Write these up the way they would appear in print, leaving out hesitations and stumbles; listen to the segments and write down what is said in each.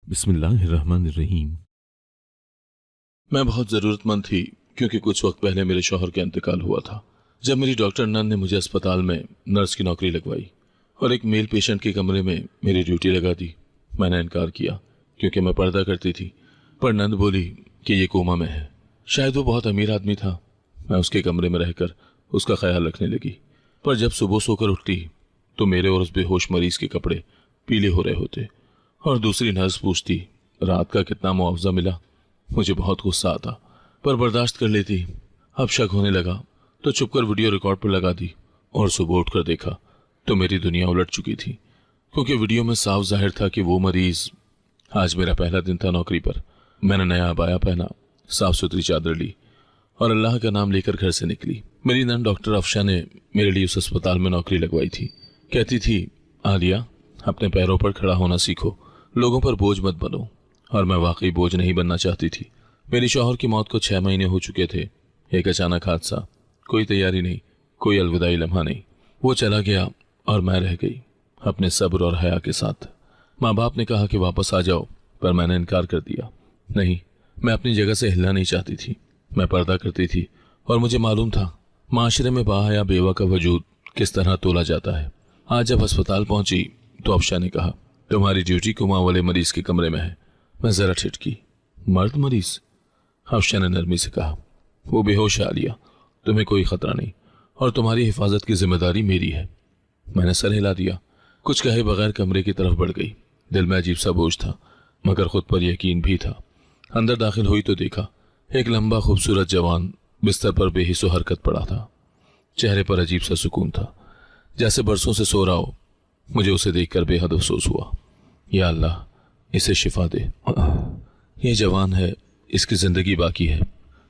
बिस्मिल्लाहिर्रहमानिर्रहीम। मैं बहुत ज़रूरतमंद थी क्योंकि कुछ वक्त पहले मेरे शौहर का इंतकाल हुआ था। जब मेरी डॉक्टर नन ने मुझे अस्पताल में नर्स की नौकरी लगवाई और एक मेल पेशेंट के कमरे में मेरी ड्यूटी लगा दी, मैंने इनकार किया क्योंकि मैं पर्दा करती थी। पर नंद बोली कि ये कोमा में है। शायद वो बहुत अमीर आदमी था। मैं उसके कमरे में रहकर उसका ख्याल रखने लगी। पर जब सुबह सोकर उठती तो मेरे और उस बेहोश मरीज के कपड़े पीले हो रहे होते और दूसरी नर्स पूछती रात का कितना मुआवजा मिला। मुझे बहुत गुस्सा आता पर बर्दाश्त कर लेती। अब शक होने लगा तो चुपकर वीडियो रिकॉर्ड पर लगा दी और सुबह उठकर देखा तो मेरी दुनिया उलट चुकी थी, क्योंकि वीडियो में साफ जाहिर था कि वो मरीज। आज मेरा पहला दिन था नौकरी पर। मैंने नया अबाया पहना, साफ सुथरी चादर ली और अल्लाह का नाम लेकर घर से निकली। मेरी नन डॉक्टर अफशा ने मेरे लिए उस अस्पताल में नौकरी लगवाई थी। कहती थी, आलिया, अपने पैरों पर खड़ा होना सीखो, लोगों पर बोझ मत बनो। और मैं वाकई बोझ नहीं बनना चाहती थी। मेरी शौहर की मौत को 6 महीने हो चुके थे। एक अचानक हादसा, कोई तैयारी नहीं, कोई अलविदाई लम्हा नहीं। वो चला गया और मैं रह गई अपने सब्र और हया के साथ। माँ बाप ने कहा कि वापस आ जाओ, पर मैंने इनकार कर दिया। नहीं, मैं अपनी जगह से हिलना नहीं चाहती थी। मैं पर्दा करती थी और मुझे मालूम था माशरे में बाहया बेवा का वजूद किस तरह तोला जाता है। आज जब अस्पताल पहुंची तो अफशा ने कहा, तुम्हारी ड्यूटी कुमा वाले मरीज के कमरे में है। मैं जरा ठिठकी। मर्द मरीज? अफशा ने नरमी से कहा, वो बेहोश है आलिया, तुम्हें कोई खतरा नहीं और तुम्हारी हिफाजत की जिम्मेदारी मेरी है। मैंने सर हिला दिया। कुछ कहे बगैर कमरे की तरफ बढ़ गई। दिल में अजीब सा बोझ था मगर खुद पर यकीन भी था। अंदर दाखिल हुई तो देखा एक लंबा खूबसूरत जवान बिस्तर पर बेहिस्सो हरकत पड़ा था। चेहरे पर अजीब सा सुकून था, जैसे बरसों से सो रहा हो। मुझे उसे देखकर बेहद अफसोस हुआ। या अल्लाह, इसे शिफा दे। ये जवान है, इसकी जिंदगी बाकी है।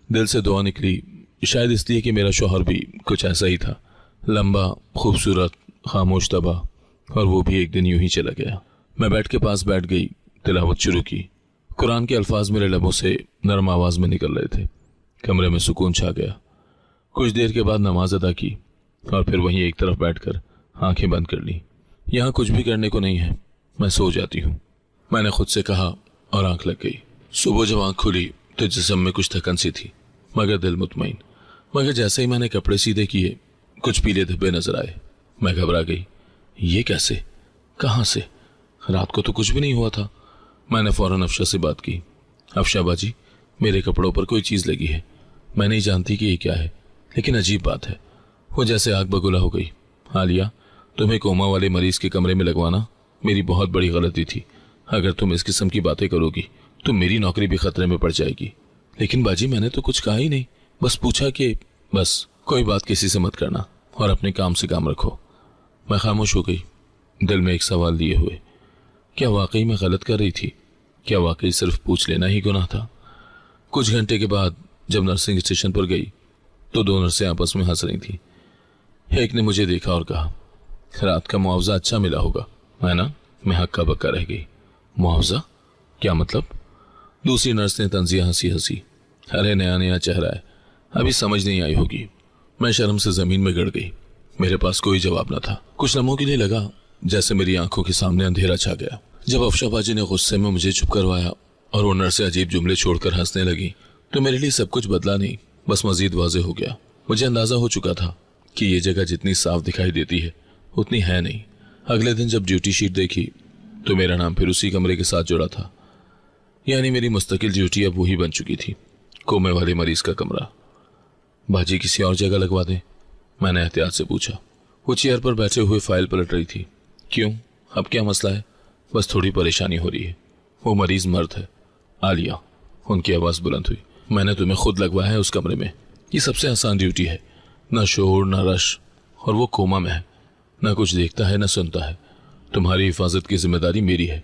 दिल से दुआ निकली, शायद इसलिए कि मेरा शौहर भी कुछ ऐसा ही था, लंबा, खूबसूरत, खामोश तबा, और वो भी एक दिन यूं ही चला गया। मैं बेड के पास बैठ गई, तिलावत शुरू की। कुरान के अल्फाज मेरे लबों से नरम आवाज में निकल रहे थे। कमरे में सुकून छा गया। कुछ देर के बाद नमाज अदा की और फिर वहीं एक तरफ बैठकर आंखें बंद कर ली। यहाँ कुछ भी करने को नहीं है, मैं सो जाती हूँ, मैंने खुद से कहा और आंख लग गई। सुबह जब आंख खुली तो जिस्म में कुछ थकन सी थी मगर दिल मुतमईन। मगर जैसे ही मैंने कपड़े सीधे किए कुछ पीले धब्बे नजर आए। मैं घबरा गई। ये कैसे, कहाँ से? रात को तो कुछ भी नहीं हुआ था। मैंने फौरन अफशा से बात की। अफशा बाजी, मेरे कपड़ों पर कोई चीज़ लगी है। मैं नहीं जानती कि ये क्या है, लेकिन अजीब बात है। वो जैसे आग बगुला हो गई। आलिया, तुम्हें कोमा वाले मरीज के कमरे में लगवाना मेरी बहुत बड़ी गलती थी। अगर तुम इस किस्म की बातें करोगी तो मेरी नौकरी भी खतरे में पड़ जाएगी। लेकिन बाजी, मैंने तो कुछ कहा ही नहीं, बस पूछा कि। बस कोई बात किसी से मत करना और अपने काम से काम रखो। मैं खामोश हो गई, दिल में एक सवाल लिए हुए। क्या वाकई मैं गलत कर रही थी? क्या वाकई सिर्फ पूछ लेना ही गुनाह था? कुछ घंटे के बाद जब नर्सिंग स्टेशन पर गई तो दो नर्सें आपस में हंस रही थी। एक ने मुझे देखा और कहा, रात का मुआवजा अच्छा मिला होगा, है ना? मैं हक्का बक्का रह गई। मुआवजा? क्या मतलब? दूसरी नर्स ने तंजिया हंसी हंसी। अरे नया नया चेहरा है, अभी समझ नहीं आई होगी। मैं शर्म से जमीन में गड़ गई। मेरे पास कोई जवाब न था। कुछ लम्हों के लिए लगा जैसे मेरी आंखों के सामने अंधेरा छा गया। जब अफशा बाजी ने गुस्से में मुझे चुप करवाया और वो नर्सें अजीब जुमले छोड़कर हंसने लगी तो मेरे लिए सब कुछ बदला नहीं, बस मजीद वाज़ेह हो गया। मुझे अंदाजा हो चुका था कि ये जगह जितनी साफ दिखाई देती है उतनी है नहीं। अगले दिन जब ड्यूटी शीट देखी तो मेरा नाम फिर उसी कमरे के साथ जुड़ा था। यानी मेरी मुस्तकिल ड्यूटी अब वही बन चुकी थी, कोमे वाले मरीज का कमरा। बाजी, किसी और जगह लगवा दें? मैंने एहतियात से पूछा। वो चेयर पर बैठे हुए फाइल पलट रही थी। क्यों, अब क्या मसला है? बस थोड़ी परेशानी हो रही है। वो मरीज मर्द है। आलिया, उनकी आवाज़ बुलंद हुई, मैंने तुम्हें खुद लगवाया है उस कमरे में। ये सबसे आसान ड्यूटी है, ना शोर ना रश, और वो कोमा में है, ना कुछ देखता है ना सुनता है। तुम्हारी हिफाजत की जिम्मेदारी मेरी है।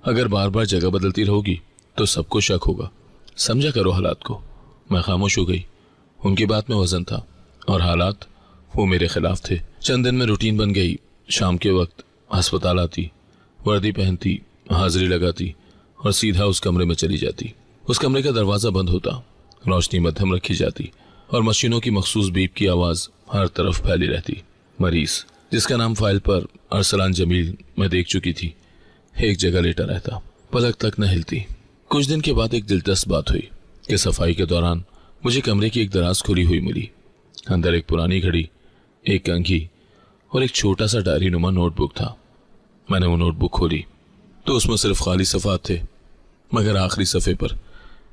अगर बार बार जगह बदलती रहोगी तो सबको शक होगा। समझा करो हालात को। मैं खामोश हो गई। उनकी बात में वजन था और हालात वो मेरे खिलाफ थे। चंद दिन में रूटीन बन गई। शाम के वक्त अस्पताल आती, वर्दी पहनती, हाजिरी लगाती और सीधा उस कमरे में चली जाती। उस कमरे का दरवाज़ा बंद होता, रोशनी मध्यम रखी जाती और मशीनों की मखसूस बीप की आवाज़ हर तरफ फैली रहती। मरीज, जिसका नाम फाइल पर अरसलान जमील मैं देख चुकी थी, एक जगह लेटा रहता। पलक तक न हिलती। कुछ दिन के बाद एक दिलचस्प बात हुई कि सफाई के दौरान मुझे कमरे की एक दराज खुली हुई मिली। अंदर एक पुरानी घड़ी, एक कंघी और एक छोटा सा डायरी नुमा नोटबुक था। मैंने वो नोटबुक खोली तो उसमें सिर्फ खाली सफ़ात थे, मगर आखिरी सफ़े पर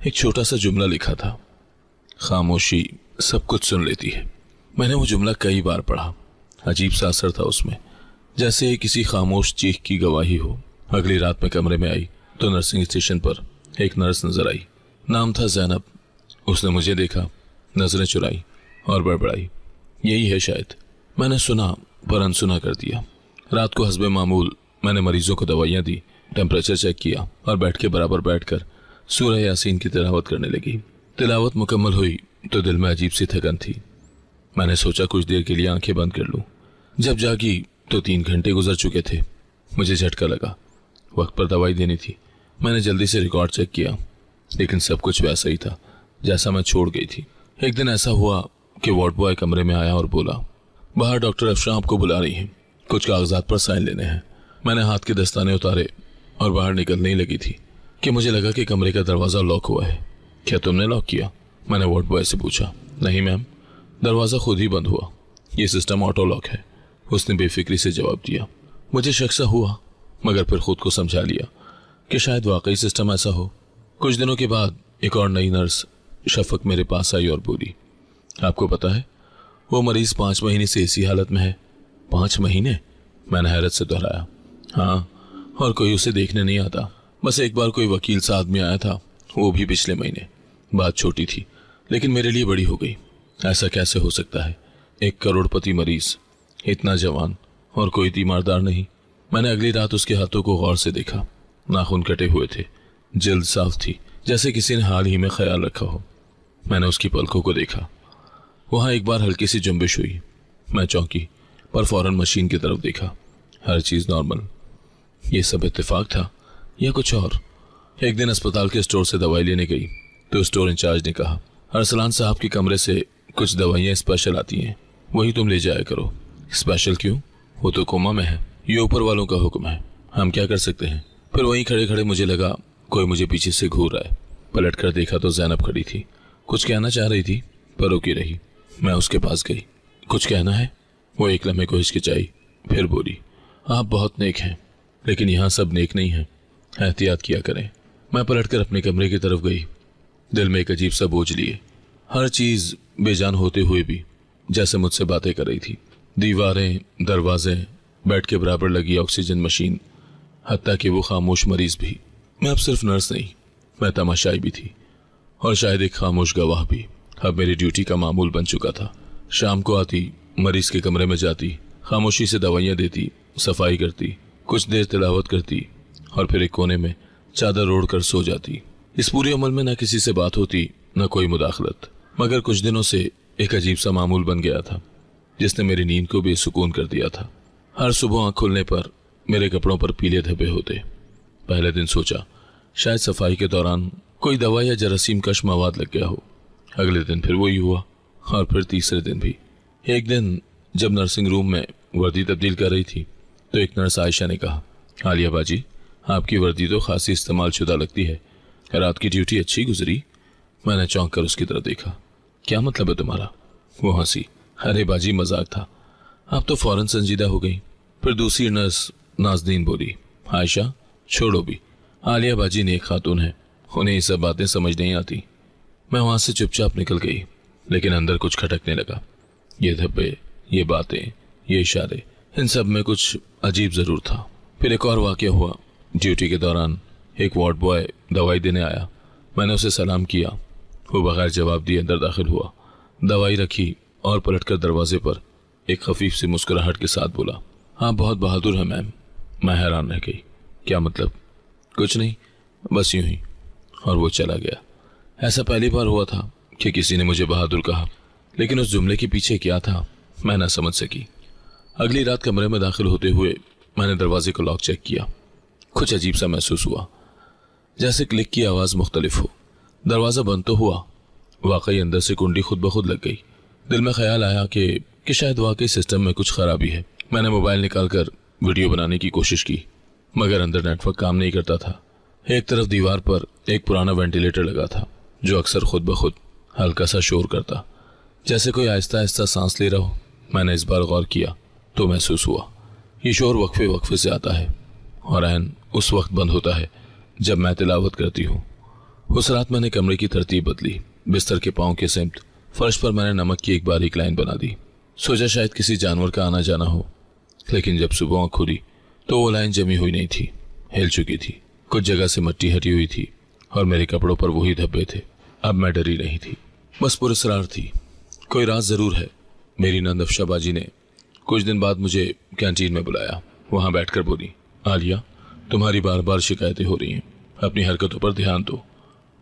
एक छोटा सा जुमला लिखा था, खामोशी सब कुछ सुन लेती है। मैंने वो जुमला कई बार पढ़ा। अजीब सा असर था उसमें, जैसे किसी खामोश चीख की गवाही हो। अगली रात में कमरे में आई तो नर्सिंग स्टेशन पर एक नर्स नजर आई। नाम था जैनब। उसने मुझे देखा, नजरें चुराई और बड़बड़ाई, यही है शायद। मैंने सुना पर अनसुना कर दिया। रात को हस्बे मामूल मैंने मरीजों को दवाइयाँ दी, टेम्परेचर चेक किया और बैठ के बराबर बैठकर सूरह यासीन की तिलावत करने लगी। तिलावत मुकम्मल हुई तो दिल में अजीब सी थकन थी। मैंने सोचा कुछ देर के लिए आंखें बंद कर लूं। जब जागी तो 3 घंटे गुजर चुके थे। मुझे झटका लगा, वक्त पर दवाई देनी थी। मैंने जल्दी से रिकॉर्ड चेक किया, लेकिन सब कुछ वैसा ही था जैसा मैं छोड़ गई थी। एक दिन ऐसा हुआ कि वार्ड बॉय कमरे में आया और बोला, बाहर डॉक्टर अफशां आपको बुला रही हैं, कुछ कागजात पर साइन लेने हैं। मैंने हाथ के दस्ताने उतारे और बाहर निकलने ही लगी थी कि मुझे लगा कि कमरे का दरवाज़ा लॉक हुआ है। क्या तुमने लॉक किया? मैंने वार्ड बॉय से पूछा। नहीं मैम, दरवाज़ा खुद ही बंद हुआ, ये सिस्टम ऑटो लॉक है, उसने बेफिक्री से जवाब दिया। मुझे शक सा हुआ, मगर फिर खुद को समझा लिया कि शायद वाकई सिस्टम ऐसा हो। कुछ दिनों के बाद एक और नई नर्स शफक मेरे पास आई और बोली, आपको पता है वो मरीज 5 महीने से ऐसी हालत में है। 5 महीने? मैंने हैरत से दोहराया। हाँ, और कोई उसे देखने नहीं आता। बस एक बार कोई वकील सा आदमी आया था, वो भी पिछले महीने। बात छोटी थी लेकिन मेरे लिए बड़ी हो गई। ऐसा कैसे हो सकता है? 1 करोड़पति मरीज, इतना जवान और कोई तीमारदार नहीं। मैंने अगली रात उसके हाथों को गौर से देखा। नाखून कटे हुए थे, जल्द साफ थी, जैसे किसी ने हाल ही में ख्याल रखा हो। मैंने उसकी पलकों को देखा, वहां एक बार हल्की सी जुम्बिश हुई। मैं चौंकी पर फौरन मशीन की तरफ देखा। हर चीज नॉर्मल। ये सब इत्तेफाक था या कुछ और? एक दिन अस्पताल के स्टोर से दवाई लेने गई तो स्टोर इंचार्ज ने कहा, अरसलान साहब के कमरे से कुछ दवाइयाँ स्पेशल आती हैं, वही तुम ले जाया करो। स्पेशल क्यों? वो तो कोमा में है, ये ऊपर वालों का हुक्म है, हम क्या कर सकते हैं। फिर वहीं खड़े खड़े मुझे लगा कोई मुझे पीछे से घूर रहा है। पलट कर देखा तो जैनब खड़ी थी। कुछ कहना चाह रही थी पर रुकी रही। मैं उसके पास गई। कुछ कहना है? वो एक लम्हे को हिचकिचाई, फिर बोली, आप बहुत नेक हैं, लेकिन यहाँ सब नेक नहीं है, एहतियात किया करें। मैं पलटकर अपने कमरे की तरफ गई, दिल में एक अजीब सा बोझ लिए। हर चीज बेजान होते हुए भी जैसे मुझसे बातें कर रही थी। दीवारें, दरवाजे, बेड के बराबर लगी ऑक्सीजन मशीन, हत्ता कि वो खामोश मरीज भी। मैं अब सिर्फ नर्स नहीं, मैं तमाशाई भी थी और शायद एक खामोश गवाह भी। अब मेरी ड्यूटी का मामूल बन चुका था। शाम को आती, मरीज के कमरे में जाती, खामोशी से दवाइयाँ देती, सफाई करती, कुछ देर तिलावत करती और फिर एक कोने में चादर ओढ़ कर सो जाती। इस पूरे अमल में न किसी से बात होती, न कोई मुदाखलत, मगर कुछ दिनों से एक अजीब सा मामूल बन गया था जिसने मेरी नींद को बेसुकून कर दिया था। हर सुबह आँख खुलने पर मेरे कपड़ों पर पीले धब्बे होते। पहले दिन सोचा शायद सफाई के दौरान कोई दवा या जरासीम कश मवाद लग गया हो। अगले दिन फिर वही हुआ और फिर तीसरे दिन भी। एक दिन जब नर्सिंग रूम में वर्दी तब्दील कर रही थी तो एक नर्स आयशा ने कहा, आलिया बाजी, आपकी वर्दी तो खासी इस्तेमाल शुदा लगती है, रात की ड्यूटी अच्छी गुजरी? मैंने चौंक कर उसकी तरफ देखा। क्या मतलब है तुम्हारा? वो हंसी, अरे बाजी मजाक था। आप तो फौरन संजीदा हो गई। फिर दूसरी नर्स नाज़नीन बोली, आयशा छोड़ो भी, आलिया बाजी नेक खातून है, उन्हें ये सब बातें समझ नहीं आती। मैं वहां से चुपचाप निकल गई, लेकिन अंदर कुछ खटकने लगा। ये धब्बे, ये बातें, ये इशारे, इन सब में कुछ अजीब जरूर था। फिर एक और वाकया हुआ। ड्यूटी के दौरान एक वार्ड बॉय दवाई देने आया। मैंने उसे सलाम किया। वो बगैर जवाब दिए अंदर दाखिल हुआ, दवाई रखी और पलटकर दरवाजे पर एक खफीफ सी मुस्कुराहट के साथ बोला, आप बहुत बहादुर हैं मैम। मैं हैरान रह गई। क्या मतलब? कुछ नहीं, बस यूं ही। और वो चला गया। ऐसा पहली बार हुआ था कि किसी ने मुझे बहादुर कहा, लेकिन उस जुमले के पीछे क्या था मैं ना समझ सकी। अगली रात कमरे में दाखिल होते हुए मैंने दरवाजे को लॉक चेक किया। कुछ अजीब सा महसूस हुआ, जैसे क्लिक की आवाज़ मुख्तलिफ हो। दरवाज़ा बंद तो हुआ, वाकई अंदर से कुंडी खुद ब खुद लग गई। दिल में ख्याल आया कि शायद वाकई सिस्टम में कुछ खराबी है। मैंने मोबाइल निकालकर वीडियो बनाने की कोशिश की, मगर अंदर नेटवर्क काम नहीं करता था। एक तरफ दीवार पर एक पुराना वेंटिलेटर लगा था जो अक्सर खुद ब खुद हल्का सा शोर करता, जैसे कोई आहिस्ता आहिस्ता सांस ले रहा हो। मैंने इस बार गौर किया तो महसूस हुआ ये शोर वक्फे वक्फे से आता है और ऐन उस वक्त बंद होता है जब मैं तिलावत करती हूँ। उस रात मैंने कमरे की तरतीब बदली। बिस्तर के पांव के सिमत फर्श पर मैंने नमक की एक बारीक लाइन बना दी। सोचा शायद किसी जानवर का आना जाना हो, लेकिन जब सुबह आँख खुली तो वो लाइन जमी हुई नहीं थी, हिल चुकी थी। कुछ जगह से मिट्टी हटी हुई थी और मेरे कपड़ों पर वही धब्बे थे। अब मैं डरी नहीं थी, बस पुरस्कार थी। कोई राज जरूर है। मेरी नंद अफशा बाजी ने कुछ दिन बाद मुझे कैंटीन में बुलाया। वहां बैठकर बोली, आलिया, तुम्हारी बार बार शिकायतें हो रही हैं, अपनी हरकतों पर ध्यान दो।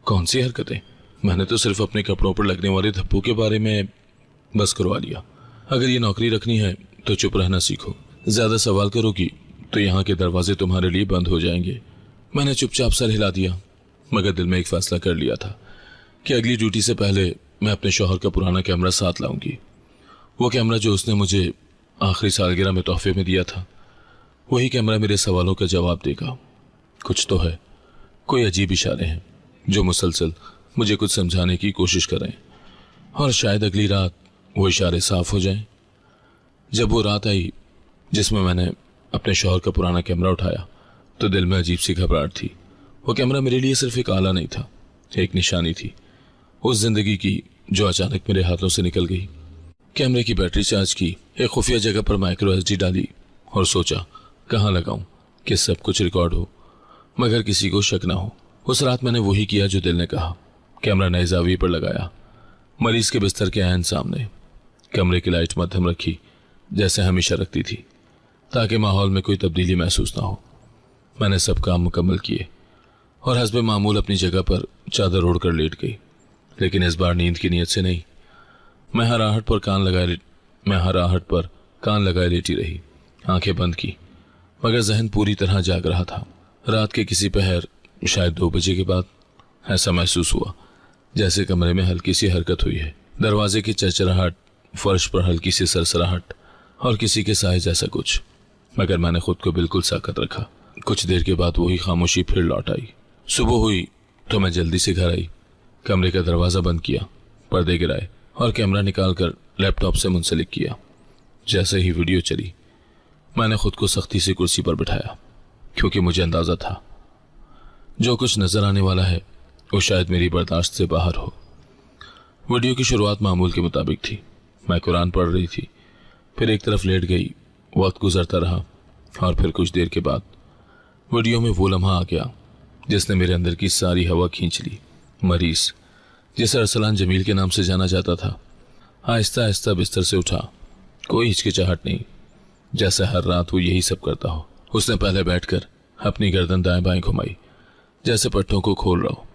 कौन सी हरकतें? मैंने तो सिर्फ अपने कपड़ों पर लगने वाले धब्बों के बारे में। बस करो आलिया, अगर ये नौकरी रखनी है तो चुप रहना सीखो। ज्यादा सवाल करोगी तो यहाँ के दरवाजे तुम्हारे लिए बंद हो जाएंगे। मैंने चुपचाप सर हिला दिया, मगर दिल में एक फैसला कर लिया था कि अगली ड्यूटी से पहले मैं अपने शौहर का पुराना कैमरा साथ लाऊंगी। वो कैमरा जो उसने मुझे आखिरी सालगिरह में तोहफे में दिया था, वही कैमरा मेरे सवालों का जवाब देगा। कुछ तो है, कोई अजीब इशारे हैं जो मुसलसल मुझे कुछ समझाने की कोशिश कर रहे हैं, और शायद अगली रात वो इशारे साफ हो जाएं। जब वो रात आई जिसमें मैंने अपने शौहर का पुराना कैमरा उठाया तो दिल में अजीब सी घबराहट थी। वो कैमरा मेरे लिए सिर्फ एक आला नहीं था, एक निशानी थी उस जिंदगी की जो अचानक मेरे हाथों से निकल गई। कैमरे की बैटरी चार्ज की, एक खुफिया जगह पर माइक्रो एसडी डाली और सोचा कहाँ लगाऊं कि सब कुछ रिकॉर्ड हो मगर किसी को शक ना हो। उस रात मैंने वही किया जो दिल ने कहा। कैमरा नए जाविये पर लगाया, मरीज के बिस्तर के ऐन सामने। कमरे की लाइट मध्यम रखी जैसे हमेशा रखती थी, ताकि माहौल में कोई तब्दीली महसूस ना हो। मैंने सब काम मुकम्मल किए और हस्बे मामूल अपनी जगह पर चादर ओढ़कर लेट गई, लेकिन इस बार नींद की नीयत से नहीं। मैं हराहट पर कान लगाए लेटी रही, आंखें बंद की, मगर जहन पूरी तरह जाग रहा था। रात के किसी पहर, शायद 2 बजे के बाद, ऐसा महसूस हुआ जैसे कमरे में हल्की सी हरकत हुई है। दरवाजे की चरचराहट, फर्श पर हल्की सी सरसराहट और किसी के साए जैसा कुछ, मगर मैंने खुद को बिल्कुल साकत रखा। कुछ देर के बाद वही खामोशी फिर लौट आई। सुबह हुई तो मैं जल्दी से घर आई, कमरे का दरवाजा बंद किया, पर्दे गिराए और कैमरा निकालकर लैपटॉप से मुंसलिक किया। जैसे ही वीडियो चली मैंने खुद को सख्ती से कुर्सी पर बिठाया, क्योंकि मुझे अंदाजा था जो कुछ नजर आने वाला है वो शायद मेरी बर्दाश्त से बाहर हो। वीडियो की शुरुआत मामूल के मुताबिक थी। मैं कुरान पढ़ रही थी, फिर एक तरफ लेट गई। वक्त गुजरता रहा और फिर कुछ देर के बाद वीडियो में वो लम्हा आ गया जिसने मेरे अंदर की सारी हवा खींच ली। मरीज, जिसे अरसलान जमील के नाम से जाना जाता था, आहिस्ता आहिस्ता बिस्तर से उठा। कोई हिचकिचाहट नहीं, जैसे हर रात वो यही सब करता हो। उसने पहले बैठकर अपनी गर्दन दाएं बाएं घुमाई, जैसे पट्टों को खोल रहा हो।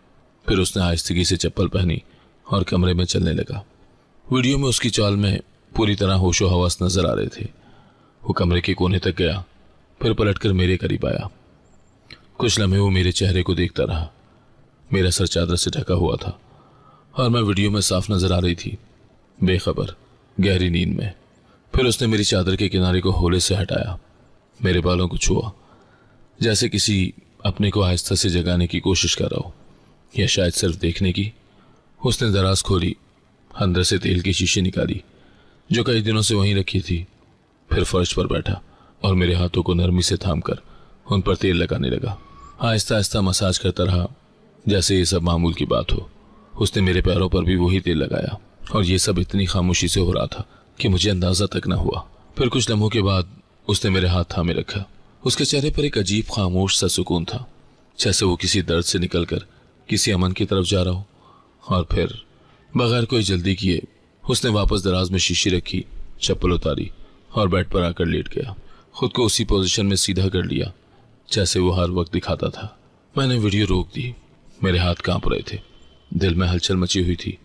फिर उसने आहिस्तगी से चप्पल पहनी और कमरे में चलने लगा। वीडियो में उसकी चाल में पूरी तरह होशो हवास नजर आ रहे थे। वो कमरे के कोने तक गया, फिर पलटकर मेरे करीब आया। कुछ लम्हे वो मेरे चेहरे को देखता रहा। मेरा सर चादर से ढका हुआ था और मैं वीडियो में साफ नजर आ रही थी, बेखबर, गहरी नींद में। फिर उसने मेरी चादर के किनारे को होले से हटाया, मेरे बालों को छुआ, जैसे किसी अपने को आहिस्ता से जगाने की कोशिश कर रहा हो, या शायद सिर्फ देखने की। उसने दराज खोली, अंदर से तेल की शीशी निकाली जो कई दिनों से वहीं रखी थी। फिर फर्श पर बैठा और मेरे हाथों को नरमी से थामकर उन पर तेल लगाने लगा। आहिस्ता आहिस्ता मसाज करता रहा जैसे ये सब मामूल की बात हो। उसने मेरे पैरों पर भी वही तेल लगाया और ये सब इतनी खामोशी से हो रहा था कि मुझे अंदाजा तक न हुआ। फिर कुछ लम्हों के बाद उसने मेरे हाथ थामे रखा। उसके चेहरे पर एक अजीब खामोश सा सुकून था, जैसे वो किसी दर्द से निकलकर किसी अमन की तरफ जा रहा हो। और फिर बगैर कोई जल्दी किए उसने वापस दराज में शीशी रखी, चप्पल उतारी और बेड पर आकर लेट गया। खुद को उसी पोजीशन में सीधा कर लिया जैसे वो हर वक्त दिखाता था। मैंने वीडियो रोक दी। मेरे हाथ कांप रहे थे, दिल में हलचल मची हुई थी।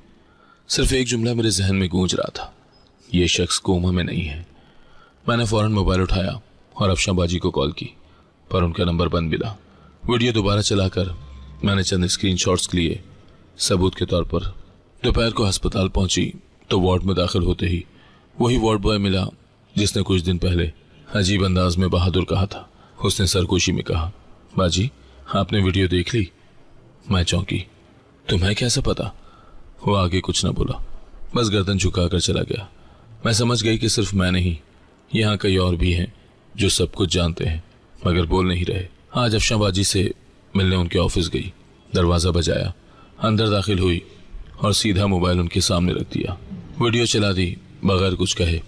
सिर्फ एक जुमला मेरे जहन में गूंज रहा था, ये शख्स कोमा में नहीं है। मैंने फौरन मोबाइल उठाया और अफशा बाजी को कॉल की, पर उनका नंबर बंद मिला। वीडियो दोबारा चलाकर मैंने चंद स्क्रीनशॉट्स लिए सबूत के तौर पर। दोपहर को अस्पताल पहुंची तो वार्ड में दाखिल होते ही वही वार्ड बॉय मिला जिसने कुछ दिन पहले अजीब अंदाज में बहादुर कहा था। उसने सरगोशी में कहा, बाजी आपने वीडियो देख ली? मैं चौंकी। तुम्हें कैसे पता? वो आगे कुछ न बोला, बस गर्दन झुकाकर चला गया। मैं समझ गई कि सिर्फ मैं नहीं, यहाँ कई और भी हैं जो सब कुछ जानते हैं मगर बोल नहीं रहे। आज अफशा बाजी से मिलने उनके ऑफिस गई। दरवाज़ा बजाया, अंदर दाखिल हुई और सीधा मोबाइल उनके सामने रख दिया। वीडियो चला दी बगैर कुछ कहे।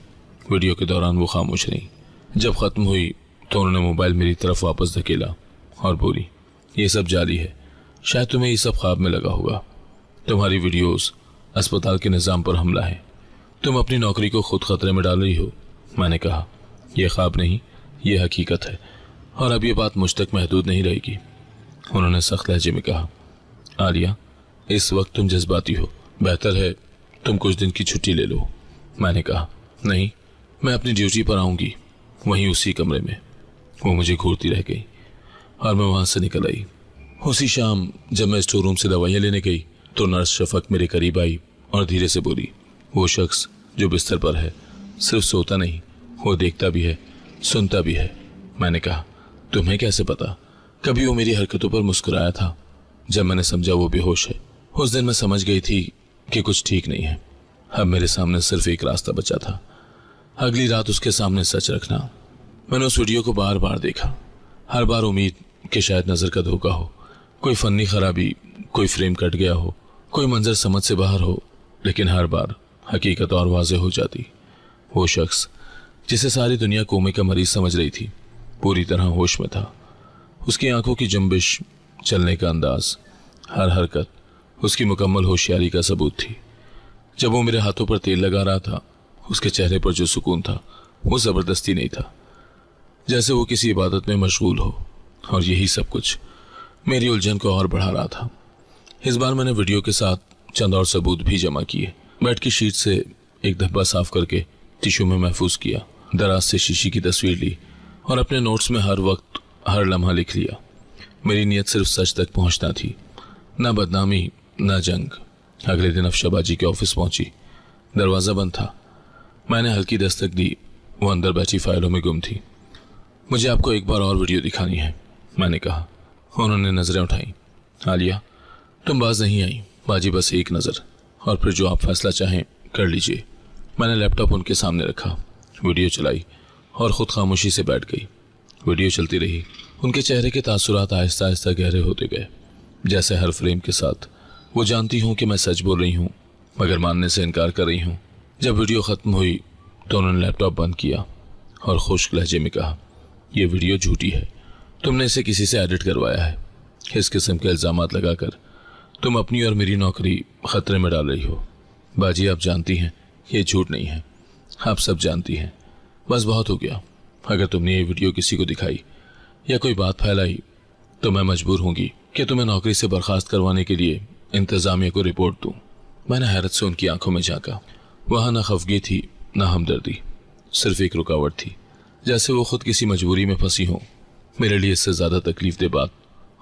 वीडियो के दौरान वो खामोश रही। जब ख़त्म हुई तो उन्होंने मोबाइल मेरी तरफ वापस धकेला और बोली, ये सब जाली है, शायद तुम्हें ये सब ख्वाब में लगा होगा। तुम्हारी वीडियोस अस्पताल के निज़ाम पर हमला है, तुम अपनी नौकरी को खुद खतरे में डाल रही हो। मैंने कहा, यह ख्वाब नहीं, ये हकीकत है और अब ये बात मुझ तक महदूद नहीं रहेगी। उन्होंने सख्त लहजे में कहा, आलिया, इस वक्त तुम जज्बाती हो, बेहतर है तुम कुछ दिन की छुट्टी ले लो। मैंने कहा, नहीं, मैं अपनी ड्यूटी पर आऊँगी, वहीं उसी कमरे में। वो मुझे घूरती रह गई और मैं वहाँ से निकल आई। उसी शाम जब मैं स्टोर रूम से दवाइयाँ लेने गई तो नर्स शफक मेरे करीब आई और धीरे से बोली, वो शख्स जो बिस्तर पर है सिर्फ सोता नहीं, वो देखता भी है, सुनता भी है। मैंने कहा, तुम्हें कैसे पता? कभी वो मेरी हरकतों पर मुस्कुराया था। जब मैंने समझा वो बेहोश है, उस दिन मैं समझ गई थी कि कुछ ठीक नहीं है। अब मेरे सामने सिर्फ एक रास्ता बचा था, अगली रात उसके सामने सच रखना। मैंने उस वीडियो को बार बार देखा, हर बार उम्मीद कि शायद नज़र का धोखा हो, कोई फन्नी खराबी, कोई फ्रेम कट गया हो, कोई मंजर समझ से बाहर हो, लेकिन हर बार हकीकत और वाज़ेह हो जाती। वो शख्स जिसे सारी दुनिया कोमे का मरीज समझ रही थी पूरी तरह होश में था। उसकी आंखों की जुम्बिश, चलने का अंदाज, हर हरकत उसकी मुकम्मल होशियारी का सबूत थी। जब वो मेरे हाथों पर तेल लगा रहा था, उसके चेहरे पर जो सुकून था वो ज़बरदस्ती नहीं था, जैसे वो किसी इबादत में मशगूल हो। और यही सब कुछ मेरी उलझन को और बढ़ा रहा था। इस बार मैंने वीडियो के साथ चंद और सबूत भी जमा किए। बेड की शीट से एक धब्बा साफ करके टिश्यू में महफूज किया, दराज से शीशी की तस्वीर ली और अपने नोट्स में हर वक्त हर लम्हा लिख लिया। मेरी नीयत सिर्फ सच तक पहुंचना थी, ना बदनामी ना जंग। अगले दिन अफशा बाजी के ऑफिस पहुंची। दरवाज़ा बंद था। मैंने हल्की दस्तक दी। वो अंदर बैठी फाइलों में गुम थी। मुझे आपको एक बार और वीडियो दिखानी है, मैंने कहा। उन्होंने नज़रें उठाई। आलिया, तुम बाज नहीं आई, बाजी बस एक नज़र, और फिर जो आप फैसला चाहें कर लीजिए। मैंने लैपटॉप उनके सामने रखा, वीडियो चलाई और ख़ुद खामोशी से बैठ गई। वीडियो चलती रही। उनके चेहरे के तासुरात आहिस्ता आहिस्ता गहरे होते गए, जैसे हर फ्रेम के साथ वो जानती हूँ कि मैं सच बोल रही हूँ मगर मानने से इनकार कर रही हूँ। जब वीडियो ख़त्म हुई तो उन्होंने लैपटॉप बंद किया और खुश्क लहजे में कहा, यह वीडियो झूठी है, तुमने इसे किसी से एडिट करवाया है। इस किस्म के इल्ज़ामात लगाकर तुम अपनी और मेरी नौकरी ख़तरे में डाल रही हो। बाजी, आप जानती हैं ये झूठ नहीं है, आप सब जानती हैं। बस बहुत हो गया। अगर तुमने ये वीडियो किसी को दिखाई या कोई बात फैलाई तो मैं मजबूर होंगी कि तुम्हें नौकरी से बर्खास्त करवाने के लिए इंतज़ामिया को रिपोर्ट दूँ। मैंने हैरत से उनकी आंखों में झांका। वहाँ ना खफगी थी ना हमदर्दी, सिर्फ एक रुकावट थी, जैसे वो खुद किसी मजबूरी में फंसी हों। मेरे लिए इससे ज़्यादा तकलीफ दे बात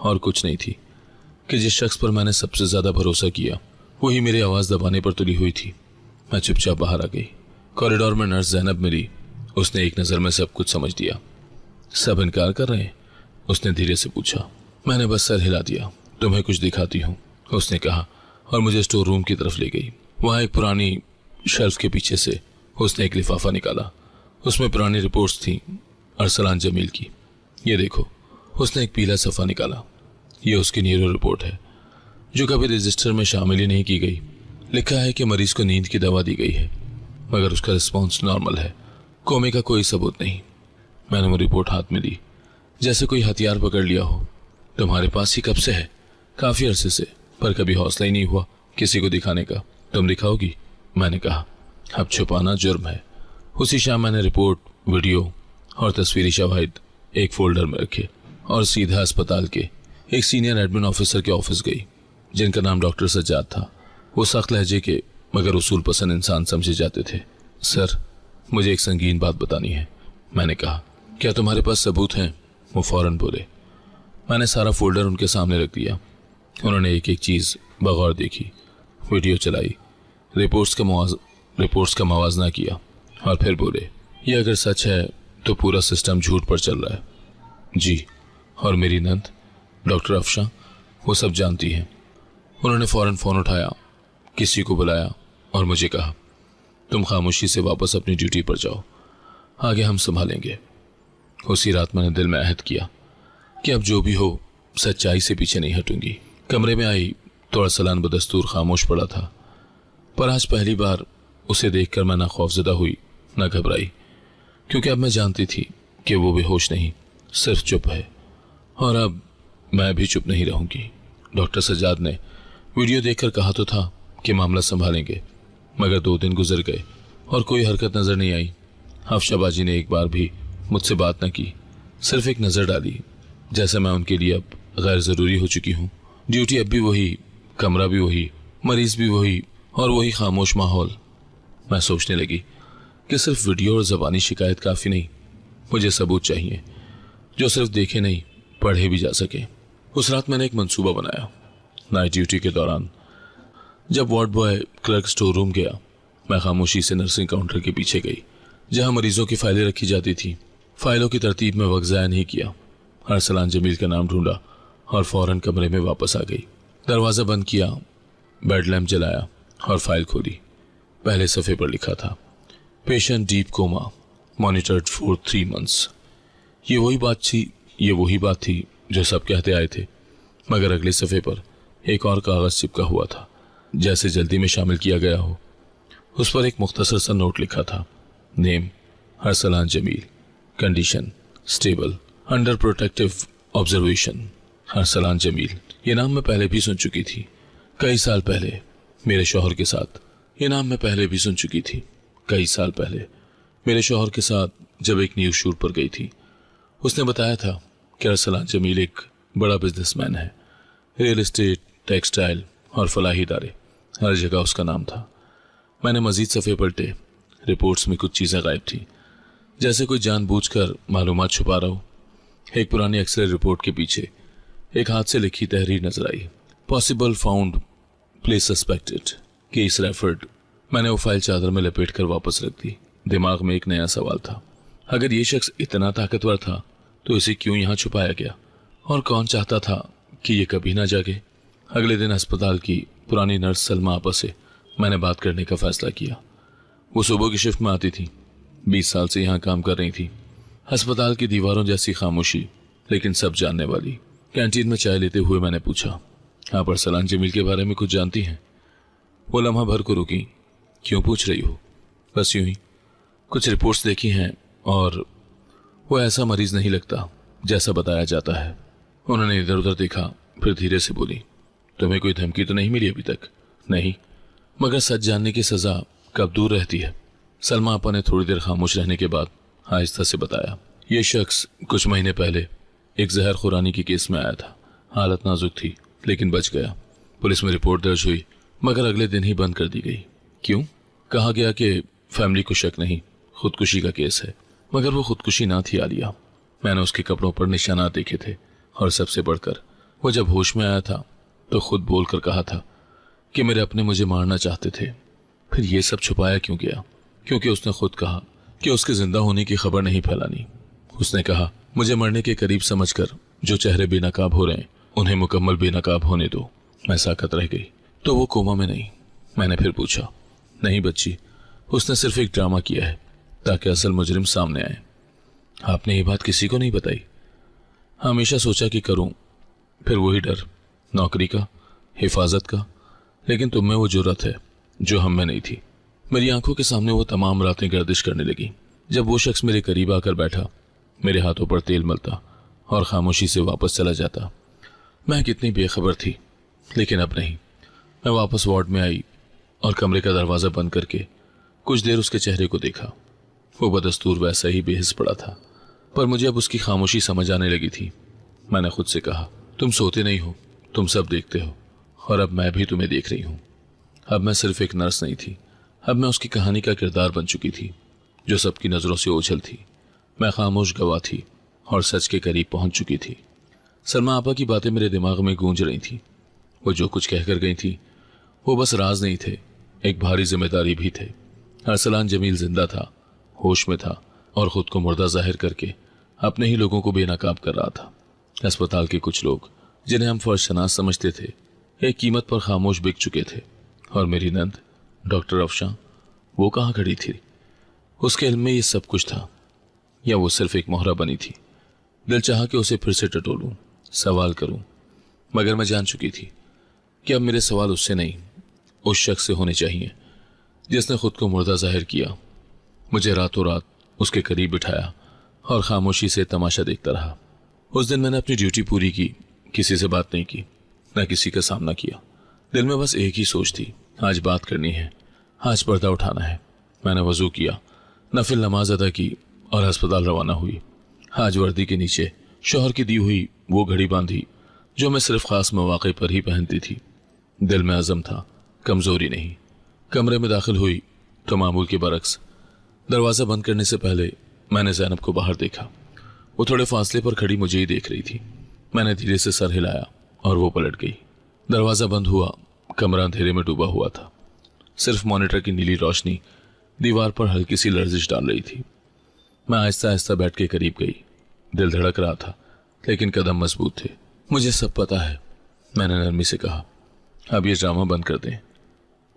और कुछ नहीं थी कि जिस शख्स पर मैंने सबसे ज़्यादा भरोसा किया वही मेरी आवाज़ दबाने पर तुली हुई थी। मैं चुपचाप बाहर आ गई। कॉरिडोर में नर्स जैनब मिली। उसने एक नज़र में सब कुछ समझ दिया। सब इनकार कर रहे हैं? उसने धीरे से पूछा। मैंने बस सर हिला दिया। तुम्हें कुछ दिखाती हूँ, उसने कहा और मुझे स्टोर रूम की तरफ ले गई। वहाँ एक पुरानी शेल्फ के पीछे से उसने एक लिफाफा निकाला। उसमें पुरानी रिपोर्ट्स थी अरसलान जमील की। ये देखो, उसने एक पीला सफ़ा निकाला। ये उसकी न्यूरो रिपोर्ट है जो कभी रजिस्टर में शामिल ही नहीं की गई। लिखा है कि मरीज को नींद की दवा दी गई है मगर उसका रिस्पॉन्स नॉर्मल है, कोमे का कोई सबूत नहीं। मैंने वो रिपोर्ट हाथ में ली, जैसे कोई हथियार पकड़ लिया हो। तुम्हारे पास ही कब से है? काफ़ी अरसे से, पर कभी हौसला ही नहीं हुआ किसी को दिखाने का। तुम दिखाओगी? मैंने कहा। अब छुपाना जुर्म है। उसी शाम मैंने रिपोर्ट, वीडियो और तस्वीरी शवाहिद एक फोल्डर में रखे और सीधा अस्पताल के एक सीनियर एडमिन ऑफिसर के ऑफिस गई, जिनका नाम डॉक्टर सज्जाद था। वो सख्त लहजे के मगर उसूल पसंद इंसान समझे जाते थे। सर, मुझे एक संगीन बात बतानी है, मैंने कहा। क्या तुम्हारे पास सबूत हैं? वो फौरन बोले। मैंने सारा फोल्डर उनके सामने रख दिया। उन्होंने एक एक चीज़ बगौर देखी, वीडियो चलाई, रिपोर्ट्स का मवाजना किया और फिर बोले, ये अगर सच है तो पूरा सिस्टम झूठ पर चल रहा है। जी, और मेरी नंद, डॉक्टर अफशा वो सब जानती हैं। उन्होंने फौरन फ़ोन उठाया, किसी को बुलाया और मुझे कहा, तुम खामोशी से वापस अपनी ड्यूटी पर जाओ, आगे हम संभालेंगे। उसी रात मैंने दिल में अहद किया कि अब जो भी हो सच्चाई से पीछे नहीं हटूंगी। कमरे में आई तो अरसलान बदस्तूर खामोश पड़ा था, पर आज पहली बार उसे देखकर मैं ना खौफजदा हुई ना घबराई, क्योंकि अब मैं जानती थी कि वो बेहोश नहीं, सिर्फ चुप है। और अब मैं भी चुप नहीं रहूंगी। डॉक्टर सज्जाद ने वीडियो देखकर कहा तो था कि मामला संभालेंगे, मगर 2 दिन गुजर गए और कोई हरकत नजर नहीं आई। अफशाबाजी ने एक बार भी मुझसे बात न की, सिर्फ एक नज़र डाली, जैसे मैं उनके लिए अब गैर ज़रूरी हो चुकी हूँ। ड्यूटी अब भी वही, कमरा भी वही, मरीज भी वही और वही खामोश माहौल। मैं सोचने लगी कि सिर्फ वीडियो और ज़बानी शिकायत काफ़ी नहीं, मुझे सबूत चाहिए जो सिर्फ देखे नहीं पढ़े भी जा सके। उस रात मैंने एक मंसूबा बनाया। नाइट ड्यूटी के दौरान जब ward boy clerk store room गया, मैं खामोशी से नर्सिंग काउंटर के पीछे गई, जहां मरीजों की फाइलें रखी जाती थी। फाइलों की तरतीब में वक्त ज़ाया नहीं किया। अरसलान जमील का नाम ढूंढा और फौरन कमरे में वापस आ गई। दरवाज़ा बंद किया, बेड लैम्प जलाया और फाइल खोली। पहले सफ़े पर लिखा था, patient deep coma, monitored for 3 months। ये वही बात थी जो सब कहते आए थे, मगर अगले सफ़े पर एक और कागज़ चिपका हुआ था, जैसे जल्दी में शामिल किया गया हो। उस पर एक मुख्तसर सा नोट लिखा था, name Arsalan Jamil, condition stable, under protective observation. Arsalan Jamil, ये नाम मैं पहले भी सुन चुकी थी, कई साल पहले मेरे शौहर के साथ। ये नाम मैं पहले भी सुन चुकी थी, कई साल पहले मेरे शौहर के साथ जब एक न्यूज़ शूट पर गई थी। उसने बताया था कि अरसलान जमील एक बड़ा बिजनेसमैन है, रियल एस्टेट, टेक्सटाइल और फलाही इदारे, हर जगह उसका नाम था। मैंने मजीद सफ़े पलटे, रिपोर्ट्स में कुछ चीज़ें गायब थी, जैसे कोई जानबूझकर मालूमात छुपा रहा हो। एक पुरानी एक्सरे रिपोर्ट के पीछे एक हाथ से लिखी तहरीर नजर आई, possible found, place suspected, case referred. मैंने वो फाइल चादर में लपेट कर वापस रख दी। दिमाग में एक नया सवाल था, अगर ये शख्स इतना ताकतवर था तो इसे क्यों यहाँ छुपाया गया, और कौन चाहता था कि ये कभी ना जागे। अगले दिन अस्पताल की पुरानी नर्स सलमा आपा से मैंने बात करने का फैसला किया। वो सुबह की शिफ्ट में आती थी, 20 साल से यहाँ काम कर रही थी। अस्पताल की दीवारों जैसी खामोशी, लेकिन सब जानने वाली। कैंटीन में चाय लेते हुए मैंने पूछा, आप अरसलान जमील के बारे में कुछ जानती हैं? वो लम्हा भर को रुकी, क्यों पूछ रही हो? बस यूं ही, कुछ रिपोर्ट्स देखी हैं और वो ऐसा मरीज नहीं लगता जैसा बताया जाता है। उन्होंने इधर उधर देखा, फिर धीरे से बोली, तुम्हें कोई धमकी तो नहीं मिली अभी तक? नहीं, मगर सच जानने की सजा कब दूर रहती है। सलमा आपा ने थोड़ी देर खामोश रहने के बाद आहिस्ता से बताया, ये शख्स कुछ महीने पहले एक जहर खुरानी के केस में आया था। हालत नाजुक थी लेकिन बच गया। पुलिस में रिपोर्ट दर्ज हुई, मगर अगले दिन ही बंद कर दी गई। क्यों? कहा गया कि फैमिली को शक नहीं, खुदकुशी का केस है। मगर वो खुदकुशी ना थी आलिया। मैंने उसके कपड़ों पर निशानात देखे थे, और सबसे बढ़कर वो जब होश में आया था तो खुद बोलकर कहा था कि मेरे अपने मुझे मारना चाहते थे। फिर ये सब छुपाया क्यों गया? क्योंकि उसने खुद कहा कि उसके जिंदा होने की खबर नहीं फैलानी। उसने कहा, मुझे मरने के करीब समझकर जो चेहरे बेनकाब हो रहे हैं उन्हें मुकम्मल बेनकाब होने दो। मैं साकत रह गई। तो वो कोमा में नहीं? मैंने फिर पूछा। नहीं बच्ची, उसने सिर्फ एक ड्रामा किया है ताकि असल मुजरिम सामने आए। आपने ये बात किसी को नहीं बताई? हमेशा सोचा कि करूं, फिर वही डर, नौकरी का, हिफाजत का। लेकिन तुम में वो जुर्रत है जो हम में नहीं थी। मेरी आंखों के सामने वो तमाम रातें गर्दिश करने लगी, जब वो शख्स मेरे करीब आकर बैठा, मेरे हाथों पर तेल मलता और खामोशी से वापस चला जाता। मैं कितनी बेखबर थी, लेकिन अब नहीं। मैं वापस वार्ड में आई और कमरे का दरवाज़ा बंद करके कुछ देर उसके चेहरे को देखा। वो बदस्तूर वैसा ही बेहिस पड़ा था, पर मुझे अब उसकी खामोशी समझ आने लगी थी। मैंने खुद से कहा, तुम सोते नहीं हो, तुम सब देखते हो, और अब मैं भी तुम्हें देख रही हूँ। अब मैं सिर्फ एक नर्स नहीं थी, अब मैं उसकी कहानी का किरदार बन चुकी थी, जो सबकी नज़रों से ओझल थी। मैं खामोश गवाह थी और सच के करीब पहुंच चुकी थी। सलमा आपा की बातें मेरे दिमाग में गूंज रही थी। वो जो कुछ कहकर गई थी वो बस राज नहीं थे, एक भारी जिम्मेदारी भी थे। अरसलान जमील जिंदा था, होश में था, और खुद को मुर्दा जाहिर करके अपने ही लोगों को बेनकाब कर रहा था। अस्पताल के कुछ लोग जिन्हें हम फर्शनास समझते थे, एक कीमत पर खामोश बिक चुके थे। और मेरी नंद डॉक्टर अफशां, वो कहाँ खड़ी थी? उसके इल्म में ये सब कुछ था, या वो सिर्फ एक मोहरा बनी थी? दिल चाहा कि उसे फिर से टटोलूं, सवाल करूं, मगर मैं जान चुकी थी कि अब मेरे सवाल उससे नहीं, उस शख्स से होने चाहिए जिसने खुद को मुर्दा जाहिर किया। मुझे रातों रात उसके करीब बिठाया और खामोशी से तमाशा देखता रहा। उस दिन मैंने अपनी ड्यूटी पूरी की, किसी से बात नहीं की, न किसी का सामना किया। दिल में बस एक ही सोच थी, आज बात करनी है, आज पर्दा उठाना है। मैंने वजू किया, नफिल नमाज अदा की और अस्पताल रवाना हुई। आज वर्दी के नीचे शौहर की दी हुई वो घड़ी बांधी जो मैं सिर्फ खास मौके पर ही पहनती थी। दिल में अज़म था, कमजोरी नहीं। कमरे में दाखिल हुई तो मामूल के बरक्स दरवाज़ा बंद करने से पहले मैंने ज़ैनब को बाहर देखा। वो थोड़े फासले पर खड़ी मुझे ही देख रही थी। मैंने धीरे से सर हिलाया और वो पलट गई। दरवाज़ा बंद हुआ, कमरा अंधेरे में डूबा हुआ था। सिर्फ मॉनिटर की नीली रोशनी दीवार पर हल्की सी लर्जिश डाल रही थी। मैं आहिस्ता आहिस्ता बैठ के करीब गई। दिल धड़क रहा था, लेकिन कदम मजबूत थे। मुझे सब पता है, मैंने नरमी से कहा। अब ये ड्रामा बंद कर दें।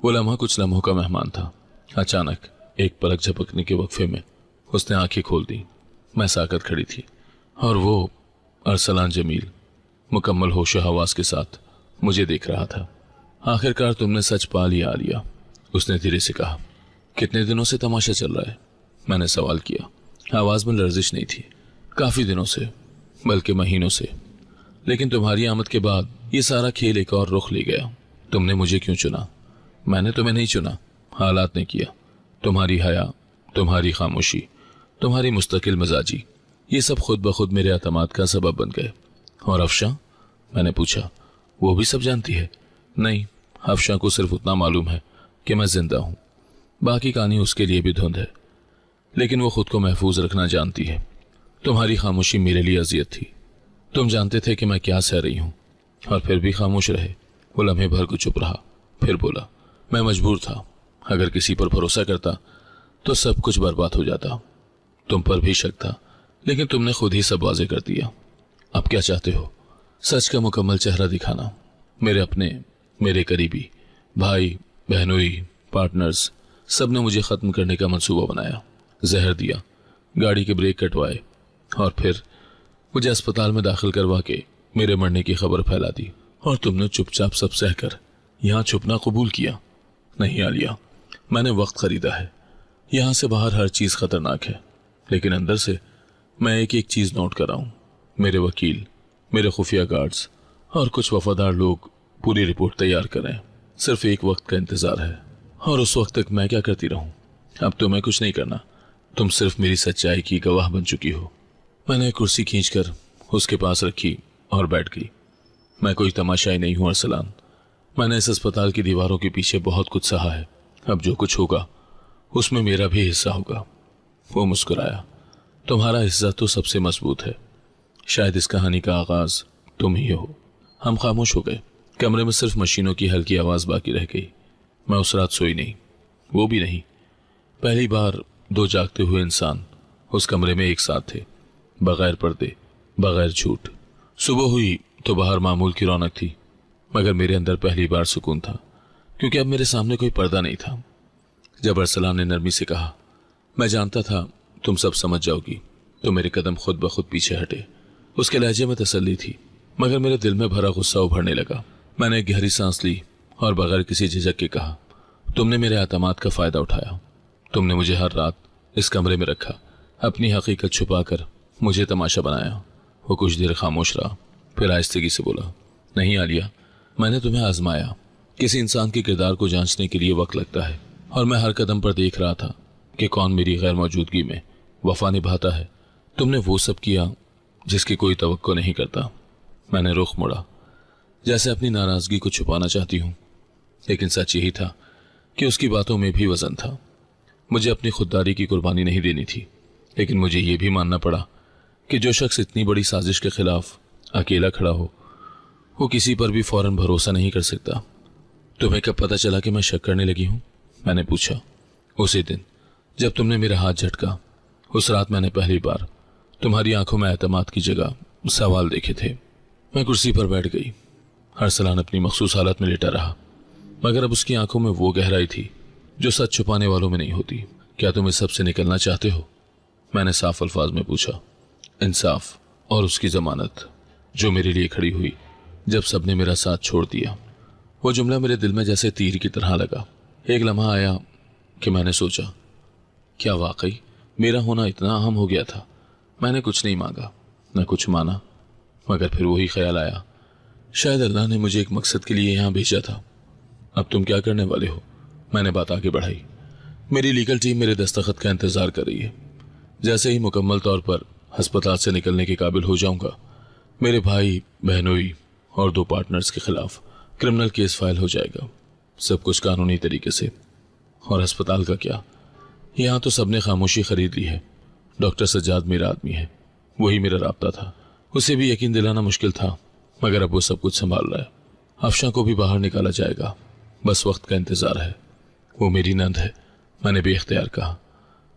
वो लम्हा कुछ लम्हों का मेहमान था। अचानक एक पलक झपकने के वक्फे में उसने आंखें खोल दी। मैं साकत खड़ी थी और वो अरसलान जमील मुकम्मल होशो हवास के साथ मुझे देख रहा था। आखिरकार तुमने सच पा लिया आलिया, उसने धीरे से कहा। कितने दिनों से तमाशा चल रहा है? मैंने सवाल किया। आवाज में लर्जिश नहीं थी। काफी दिनों से, बल्कि महीनों से। लेकिन तुम्हारी आमद के बाद ये सारा खेल एक और रुख ले गया। तुमने मुझे क्यों चुना? मैंने तुम्हें नहीं चुना, हालात ने किया। तुम्हारी हया, तुम्हारी खामोशी, तुम्हारी मुस्तकिल मिजाजी, ये सब खुद ब खुद मेरे एतमाद का सबब बन गए। और अफशां? मैंने पूछा। वो भी सब जानती है? नहीं, अफशां को सिर्फ उतना मालूम है कि मैं जिंदा हूं। बाकी कहानी उसके लिए भी धुंध है, लेकिन वो खुद को महफूज रखना जानती है। तुम्हारी खामोशी मेरे लिए अजियत थी। तुम जानते थे कि मैं क्या सह रही हूं, और फिर भी खामोश रहे। वो लम्हे भर को चुप रहा, फिर बोला। मैं मजबूर था। अगर किसी पर भरोसा करता तो सब कुछ बर्बाद हो जाता। तुम पर भी शक था, लेकिन तुमने खुद ही सब वाजे कर दिया। अब क्या चाहते हो? सच का मुकम्मल चेहरा दिखाना। मेरे अपने, मेरे करीबी, भाई, बहनोई, पार्टनर्स, सब ने मुझे खत्म करने का मंसूबा बनाया। जहर दिया, गाड़ी के ब्रेक कटवाए, और फिर मुझे अस्पताल में दाखिल करवा के मेरे मरने की खबर फैला दी। और तुमने चुपचाप सब सहकर यहाँ छुपना कबूल किया। नहीं आलिया, मैंने वक्त खरीदा है। यहाँ से बाहर हर चीज खतरनाक है, लेकिन अंदर से मैं एक एक चीज नोट कर रहा हूँ। मेरे वकील, मेरे खुफिया गार्ड्स और कुछ वफादार लोग पूरी रिपोर्ट तैयार करें। सिर्फ एक वक्त का इंतजार है, और उस वक्त तक मैं क्या करती रहूं? अब तुम्हें कुछ नहीं करना, तुम सिर्फ मेरी सच्चाई की गवाह बन चुकी हो। मैंने कुर्सी खींचकर उसके पास रखी और बैठ गई। मैं कोई तमाशाई नहीं हूं अरसलान। मैंने इस अस्पताल की दीवारों के पीछे बहुत कुछ सहा है। अब जो कुछ होगा उसमें मेरा भी हिस्सा होगा। वो मुस्कुराया। तुम्हारा हिस्सा तो सबसे मजबूत है। शायद इस कहानी का आगाज तुम ही हो। हम खामोश हो गए। कमरे में सिर्फ मशीनों की हल्की आवाज बाकी रह गई। मैं उस रात सोई नहीं, वो भी नहीं। पहली बार दो जागते हुए इंसान उस कमरे में एक साथ थे, बगैर पर्दे, बगैर झूठ। सुबह हुई तो बाहर मामूल की रौनक थी, मगर मेरे अंदर पहली बार सुकून था, क्योंकि अब मेरे सामने कोई पर्दा नहीं था। जब अरसलान ने नरमी से कहा, मैं जानता था तुम सब समझ जाओगी, तो मेरे कदम खुद ब खुद पीछे हटे। उसके लहजे में तसल्ली थी, मगर मेरे दिल में भरा गुस्सा उभरने लगा। मैंने एक गहरी सांस ली और बगैर किसी झिझक के कहा, तुमने मेरे एतमाद का फायदा उठाया। तुमने मुझे हर रात इस कमरे में रखा, अपनी हकीकत छुपाकर मुझे तमाशा बनाया। वो कुछ देर खामोश रहा, फिर आहिस्तगी से बोला, नहीं आलिया, मैंने तुम्हें आजमाया। किसी इंसान के किरदार को जांचने के लिए वक्त लगता है, और मैं हर कदम पर देख रहा था कि कौन मेरी गैर मौजूदगी में वफा निभाता है। तुमने वो सब किया जिसकी कोई तवक्को नहीं करता। मैंने रुख मुड़ा, जैसे अपनी नाराजगी को छुपाना चाहती हूँ, लेकिन सच यही था कि उसकी बातों में भी वजन था। मुझे अपनी खुददारी की कुर्बानी नहीं देनी थी, लेकिन मुझे ये भी मानना पड़ा कि जो शख्स इतनी बड़ी साजिश के खिलाफ अकेला खड़ा हो, वो किसी पर भी फौरन भरोसा नहीं कर सकता। तुम्हें कब पता चला कि मैं शक करने लगी हूँ? मैंने पूछा। उसी दिन जब तुमने मेरा हाथ झटका, उस रात मैंने पहली बार तुम्हारी आंखों में एतमाद की जगह सवाल देखे थे। मैं कुर्सी पर बैठ गई। अरसलान अपनी मखसूस हालत में लेटा रहा, मगर अब उसकी आंखों में वो गहराई थी जो सच छुपाने वालों में नहीं होती। क्या तुम इस सब से निकलना चाहते हो? मैंने साफ अल्फाज में पूछा। इंसाफ और उसकी जमानत जो मेरे लिए खड़ी हुई जब सबने मेरा साथ छोड़ दिया। वो जुमला मेरे दिल में जैसे तीर की तरह लगा। एक लम्हा आया कि मैंने सोचा, क्या वाकई मेरा होना इतना अहम हो गया था? मैंने कुछ नहीं मांगा, न कुछ माना, मगर फिर वही ख्याल आया, शायद अल्लाह ने मुझे एक मकसद के लिए यहाँ भेजा था। अब तुम क्या करने वाले हो? मैंने बात आगे बढ़ाई। मेरी लीगल टीम मेरे दस्तखत का इंतजार कर रही है। जैसे ही मुकम्मल तौर पर अस्पताल से निकलने के काबिल हो जाऊंगा, मेरे भाई बहनोई और 2 पार्टनर्स के खिलाफ क्रिमिनल केस फाइल हो जाएगा, सब कुछ कानूनी तरीके से। और अस्पताल का क्या, यहाँ तो सबने खामोशी खरीद ली है। डॉक्टर सज्जाद मेरा आदमी है, वही मेरा राब्ता था। उसे भी यकीन दिलाना मुश्किल था, मगर अब वो सब कुछ संभाल रहा है। अफशा को भी बाहर निकाला जाएगा, बस वक्त का इंतजार है। वो मेरी नंद है, मैंने बेख्तियार कहा।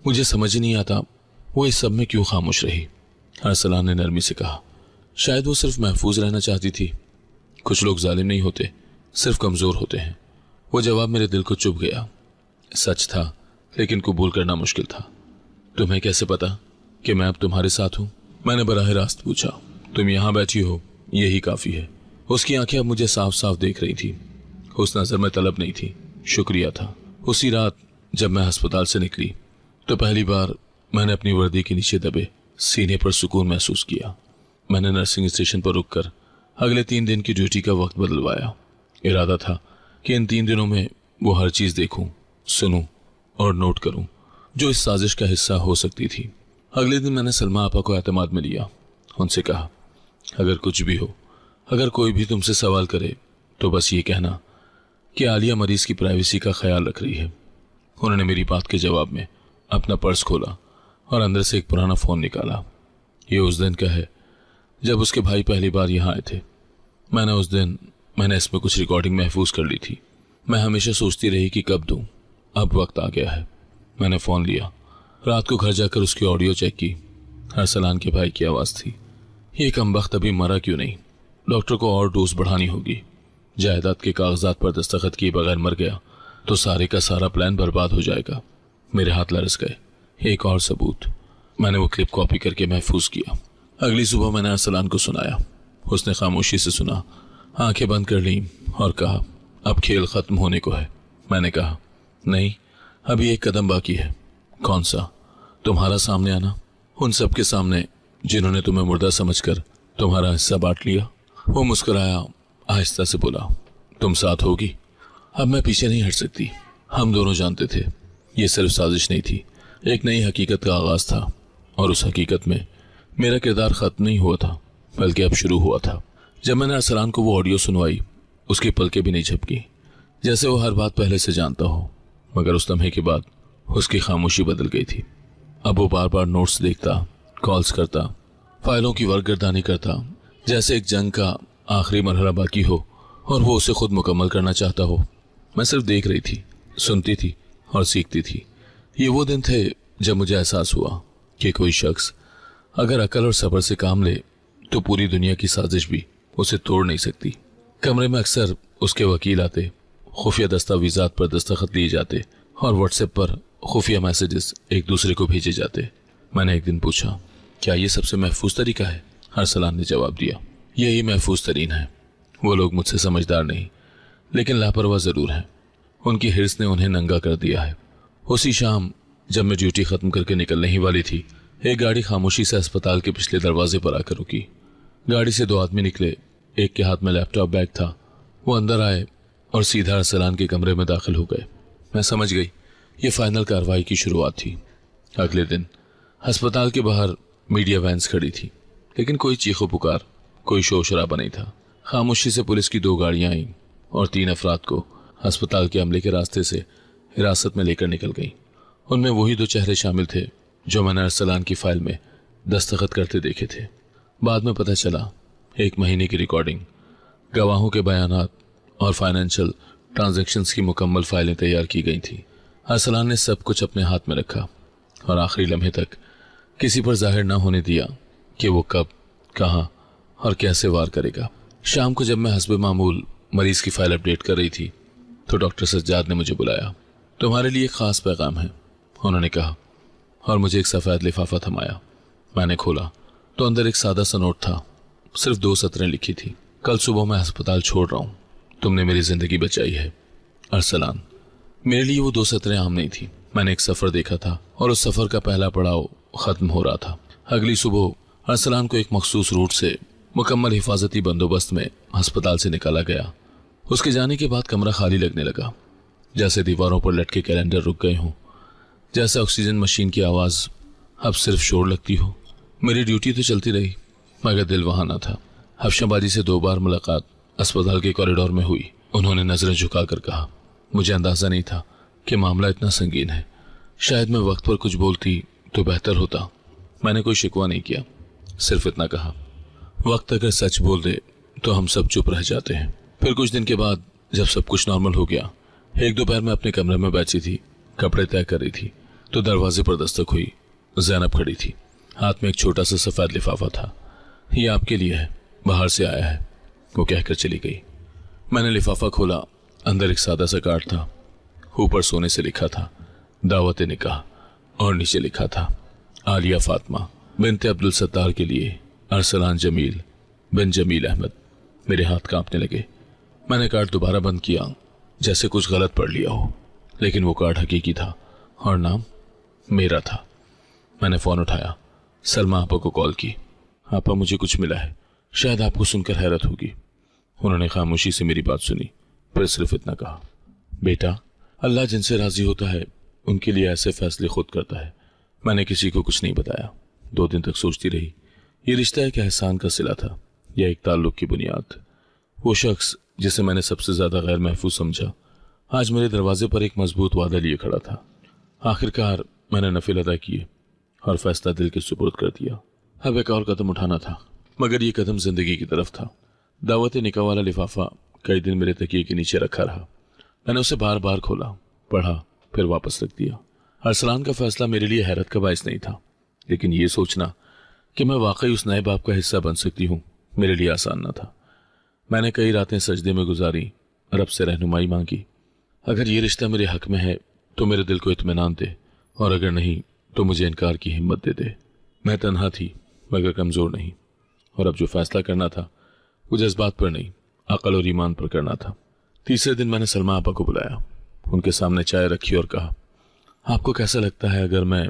मुझे समझ ही नहीं आता वो इस सब में क्यों खामोश रही। अरसलान ने नरमी से कहा, शायद वो सिर्फ महफूज रहना चाहती थी। कुछ लोग जालिम नहीं होते, सिर्फ कमजोर होते हैं। वो जवाब मेरे दिल को चुभ गया। सच था, लेकिन कबूल करना मुश्किल था। तुम्हें कैसे पता कि मैं अब तुम्हारे साथ हूं? मैंने बराह रास्त पूछा। तुम यहां बैठी हो, यही काफी है। उसकी आंखें अब मुझे साफ साफ देख रही थी। उस नजर में तलब नहीं थी, शुक्रिया था। उसी रात जब मैं अस्पताल से निकली तो पहली बार मैंने अपनी वर्दी के नीचे दबे सीने पर सुकून महसूस किया। मैंने नर्सिंग स्टेशन पर रुककर अगले 3 दिन की ड्यूटी का वक्त बदलवाया। इरादा था कि इन 3 दिनों में वो हर चीज देखूं, सुनूं और नोट करूं जो इस साजिश का हिस्सा हो सकती थी। अगले दिन मैंने सलमा आपा को एतमाद में लिया। उनसे कहा, अगर कुछ भी हो, अगर कोई भी तुमसे सवाल करे तो बस ये कहना कि आलिया मरीज की प्राइवेसी का ख्याल रख रही है। उन्होंने मेरी बात के जवाब में अपना पर्स खोला और अंदर से एक पुराना फोन निकाला। ये उस दिन का है जब उसके भाई पहली बार यहाँ आए थे। मैंने इसमें कुछ रिकॉर्डिंग महफूज कर ली थी। मैं हमेशा सोचती रही कि कब दूं, अब वक्त आ गया है। मैंने फ़ोन लिया। रात को घर जाकर उसकी ऑडियो चेक की। अरसलान के भाई की आवाज़ थी। ये कमबख्त अभी मरा क्यों नहीं? डॉक्टर को और डोज बढ़ानी होगी। जायदाद के कागजात पर दस्तखत किए बगैर मर गया तो सारे का सारा प्लान बर्बाद हो जाएगा। मेरे हाथ लरस गए। एक और सबूत। मैंने वो क्लिप कॉपी करके महफूज किया। अगली सुबह मैंने अरसलान को सुनाया। उसने खामोशी से सुना, आंखें बंद कर लीं और कहा, अब खेल खत्म होने को है। मैंने कहा, नहीं, अभी एक कदम बाकी है। कौन सा? तुम्हारा सामने आना, उन सब के सामने जिन्होंने तुम्हें मुर्दा समझकर तुम्हारा हिस्सा बांट लिया। वो मुस्कुराया, आहिस्ता से बोला, तुम साथ होगी। अब मैं पीछे नहीं हट सकती। हम दोनों जानते थे ये सिर्फ साजिश नहीं थी, एक नई हकीकत का आगाज था। और उस हकीकत में मेरा किरदार खत्म नहीं हुआ था, बल्कि अब शुरू हुआ था। जब मैंने अरसलान को वो ऑडियो सुनवाई, उसकी पलकें भी नहीं झपकी, जैसे वो हर बात पहले से जानता हो। मगर उस लम्हे के बाद उसकी खामोशी बदल गई थी। अब वो बार बार नोट्स देखता, कॉल्स करता, फाइलों की वर्कगर्दानी करता, जैसे एक जंग का आखिरी मरहला बाकी हो और वो उसे खुद मुकम्मल करना चाहता हो। मैं सिर्फ देख रही थी, सुनती थी और सीखती थी। ये वो दिन थे जब मुझे एहसास हुआ कि कोई शख्स अगर अकल और सब्र से काम ले तो पूरी दुनिया की साजिश भी उसे तोड़ नहीं सकती। कमरे में अक्सर उसके वकील आते, खुफिया दस्तावेजात पर दस्तखत लिए जाते और व्हाट्सएप पर खुफिया मैसेजेस एक दूसरे को भेजे जाते। मैंने एक दिन पूछा, क्या ये सबसे महफूज तरीका है? अरसलान ने जवाब दिया, यही महफूज तरीन है। वो लोग मुझसे समझदार नहीं, लेकिन लापरवाह जरूर हैं। उनकी हिर्स ने उन्हें नंगा कर दिया है। उसी शाम जब मैं ड्यूटी खत्म करके निकलने ही वाली थी, एक गाड़ी खामोशी से अस्पताल के पिछले दरवाजे पर आकर रुकी। गाड़ी से 2 आदमी निकले। एक के हाथ में लैपटॉप बैग था। वो अंदर आए और सीधा अरसलान के कमरे में दाखिल हो गए। मैं समझ गई ये फाइनल कार्रवाई की शुरुआत थी। अगले दिन अस्पताल के बाहर मीडिया वैन्स खड़ी थी, लेकिन कोई चीखो पुकार, कोई शोर शराबा नहीं था। खामोशी से पुलिस की 2 गाड़ियां आईं और 3 अफराद को अस्पताल के अमले के रास्ते से हिरासत में लेकर निकल गईं। उनमें वही 2 चेहरे शामिल थे जो मैंने अरसलान की फाइल में दस्तखत करते देखे थे। बाद में पता चला 1 महीने की रिकॉर्डिंग, गवाहों के बयानात और फाइनेंशियल ट्रांजैक्शंस की मुकम्मल फाइलें तैयार की गई थी। अरसलान ने सब कुछ अपने हाथ में रखा और आखिरी लम्हे तक किसी पर जाहिर ना होने दिया कि वो कब, कहाँ और कैसे वार करेगा। शाम को जब मैं हस्बे मामूल मरीज की फाइल अपडेट कर रही थी तो डॉक्टर सज्जाद ने मुझे बुलाया। तुम्हारे लिए एक खास पैगाम है, उन्होंने कहा, और मुझे एक सफ़ेद लिफाफा थमाया। मैंने खोला तो अंदर एक सादा सा नोट था। सिर्फ 2 सतरें लिखी थी। कल सुबह मैं अस्पताल छोड़ रहा हूँ, तुमने मेरी जिंदगी बचाई है, अरसलान। मेरे लिए वो 2 सतरें आम नहीं थी। मैंने एक सफ़र देखा था और उस सफ़र का पहला पड़ाव ख़त्म हो रहा था। अगली सुबह अरसलान को एक मखसूस रूट से मुकम्मल हिफाजती बंदोबस्त में अस्पताल से निकाला गया। उसके जाने के बाद कमरा खाली लगने लगा, जैसे दीवारों पर लटके कैलेंडर रुक गए हों, जैसे ऑक्सीजन मशीन की आवाज़ अब सिर्फ शोर लगती हो। मेरी ड्यूटी तो चलती रही मगर दिल वहाँ न था। हफ्शाबाजी से 2 बार मुलाकात अस्पताल के कॉरिडोर में हुई। उन्होंने नजरें झुकाकर कहा, मुझे अंदाजा नहीं था कि मामला इतना संगीन है। शायद मैं वक्त पर कुछ बोलती तो बेहतर होता। मैंने कोई शिकवा नहीं किया, सिर्फ इतना कहा, वक्त अगर सच बोल दे तो हम सब चुप रह जाते हैं। फिर कुछ दिन के बाद जब सब कुछ नॉर्मल हो गया, एक दोपहर में अपने कमरे में बैठी थी, कपड़े तय कर रही थी तो दरवाजे पर दस्तक हुई। ज़ैनब खड़ी थी, हाथ में एक छोटा सा सफ़ेद लिफाफा था। ये आपके लिए है, बाहर से आया है, वो कहकर चली गई। मैंने लिफाफा खोला, अंदर एक सादा सा कार्ड था। ऊपर सोने से लिखा था दावत निकाह और नीचे लिखा था आलिया फातिमा बिनते अब्दुल सत्तार के लिए अरसलान जमील बिन जमील अहमद। मेरे हाथ कांपने लगे। मैंने कार्ड दोबारा बंद किया, जैसे कुछ गलत पढ़ लिया हो, लेकिन वो कार्ड हकीकी था और नाम मेरा था। मैंने फ़ोन उठाया, सलमा आपा को कॉल की। आपा, मुझे कुछ मिला है, शायद आपको सुनकर हैरत होगी। उन्होंने खामोशी से मेरी बात सुनी, फिर सिर्फ इतना कहा, बेटा, अल्लाह जिनसे राजी होता है उनके लिए ऐसे फैसले खुद करता है। मैंने किसी को कुछ नहीं बताया। 2 दिन तक सोचती रही, ये रिश्ता एक एहसान का सिला था या एक ताल्लुक की बुनियाद। वो शख्स जिसे मैंने सबसे ज्यादा गैर महफूज समझा, आज मेरे दरवाजे पर एक मजबूत वादा लिए खड़ा था। आखिरकार मैंने नफिल अदा किए और फैसला दिल के सुपुर्द कर दिया। अब एक और कदम उठाना था, मगर ये कदम जिंदगी की तरफ था। दावत निकाह वाला लिफाफा कई दिन मेरे तकिए के नीचे रखा रहा। मैंने उसे बार बार खोला, पढ़ा, फिर वापस रख दिया। अरसलान का फैसला मेरे लिए हैरत का बायस नहीं था, लेकिन ये सोचना कि मैं वाकई उस नए बाप का हिस्सा बन सकती हूँ मेरे लिए आसान न था। मैंने कई रातें सजदे में गुजारी, रब से रहनुमाई मांगी। अगर ये रिश्ता मेरे हक में है तो मेरे दिल को इत्मीनान दे, और अगर नहीं तो मुझे इनकार की हिम्मत दे दे। मैं तन्हा थी मगर कमज़ोर नहीं, और अब जो फैसला करना था वो जज्बात पर नहीं, अकल और ईमान पर करना था। तीसरे दिन मैंने सलमा आपा को बुलाया, उनके सामने चाय रखी और कहा, आपको कैसा लगता है अगर मैं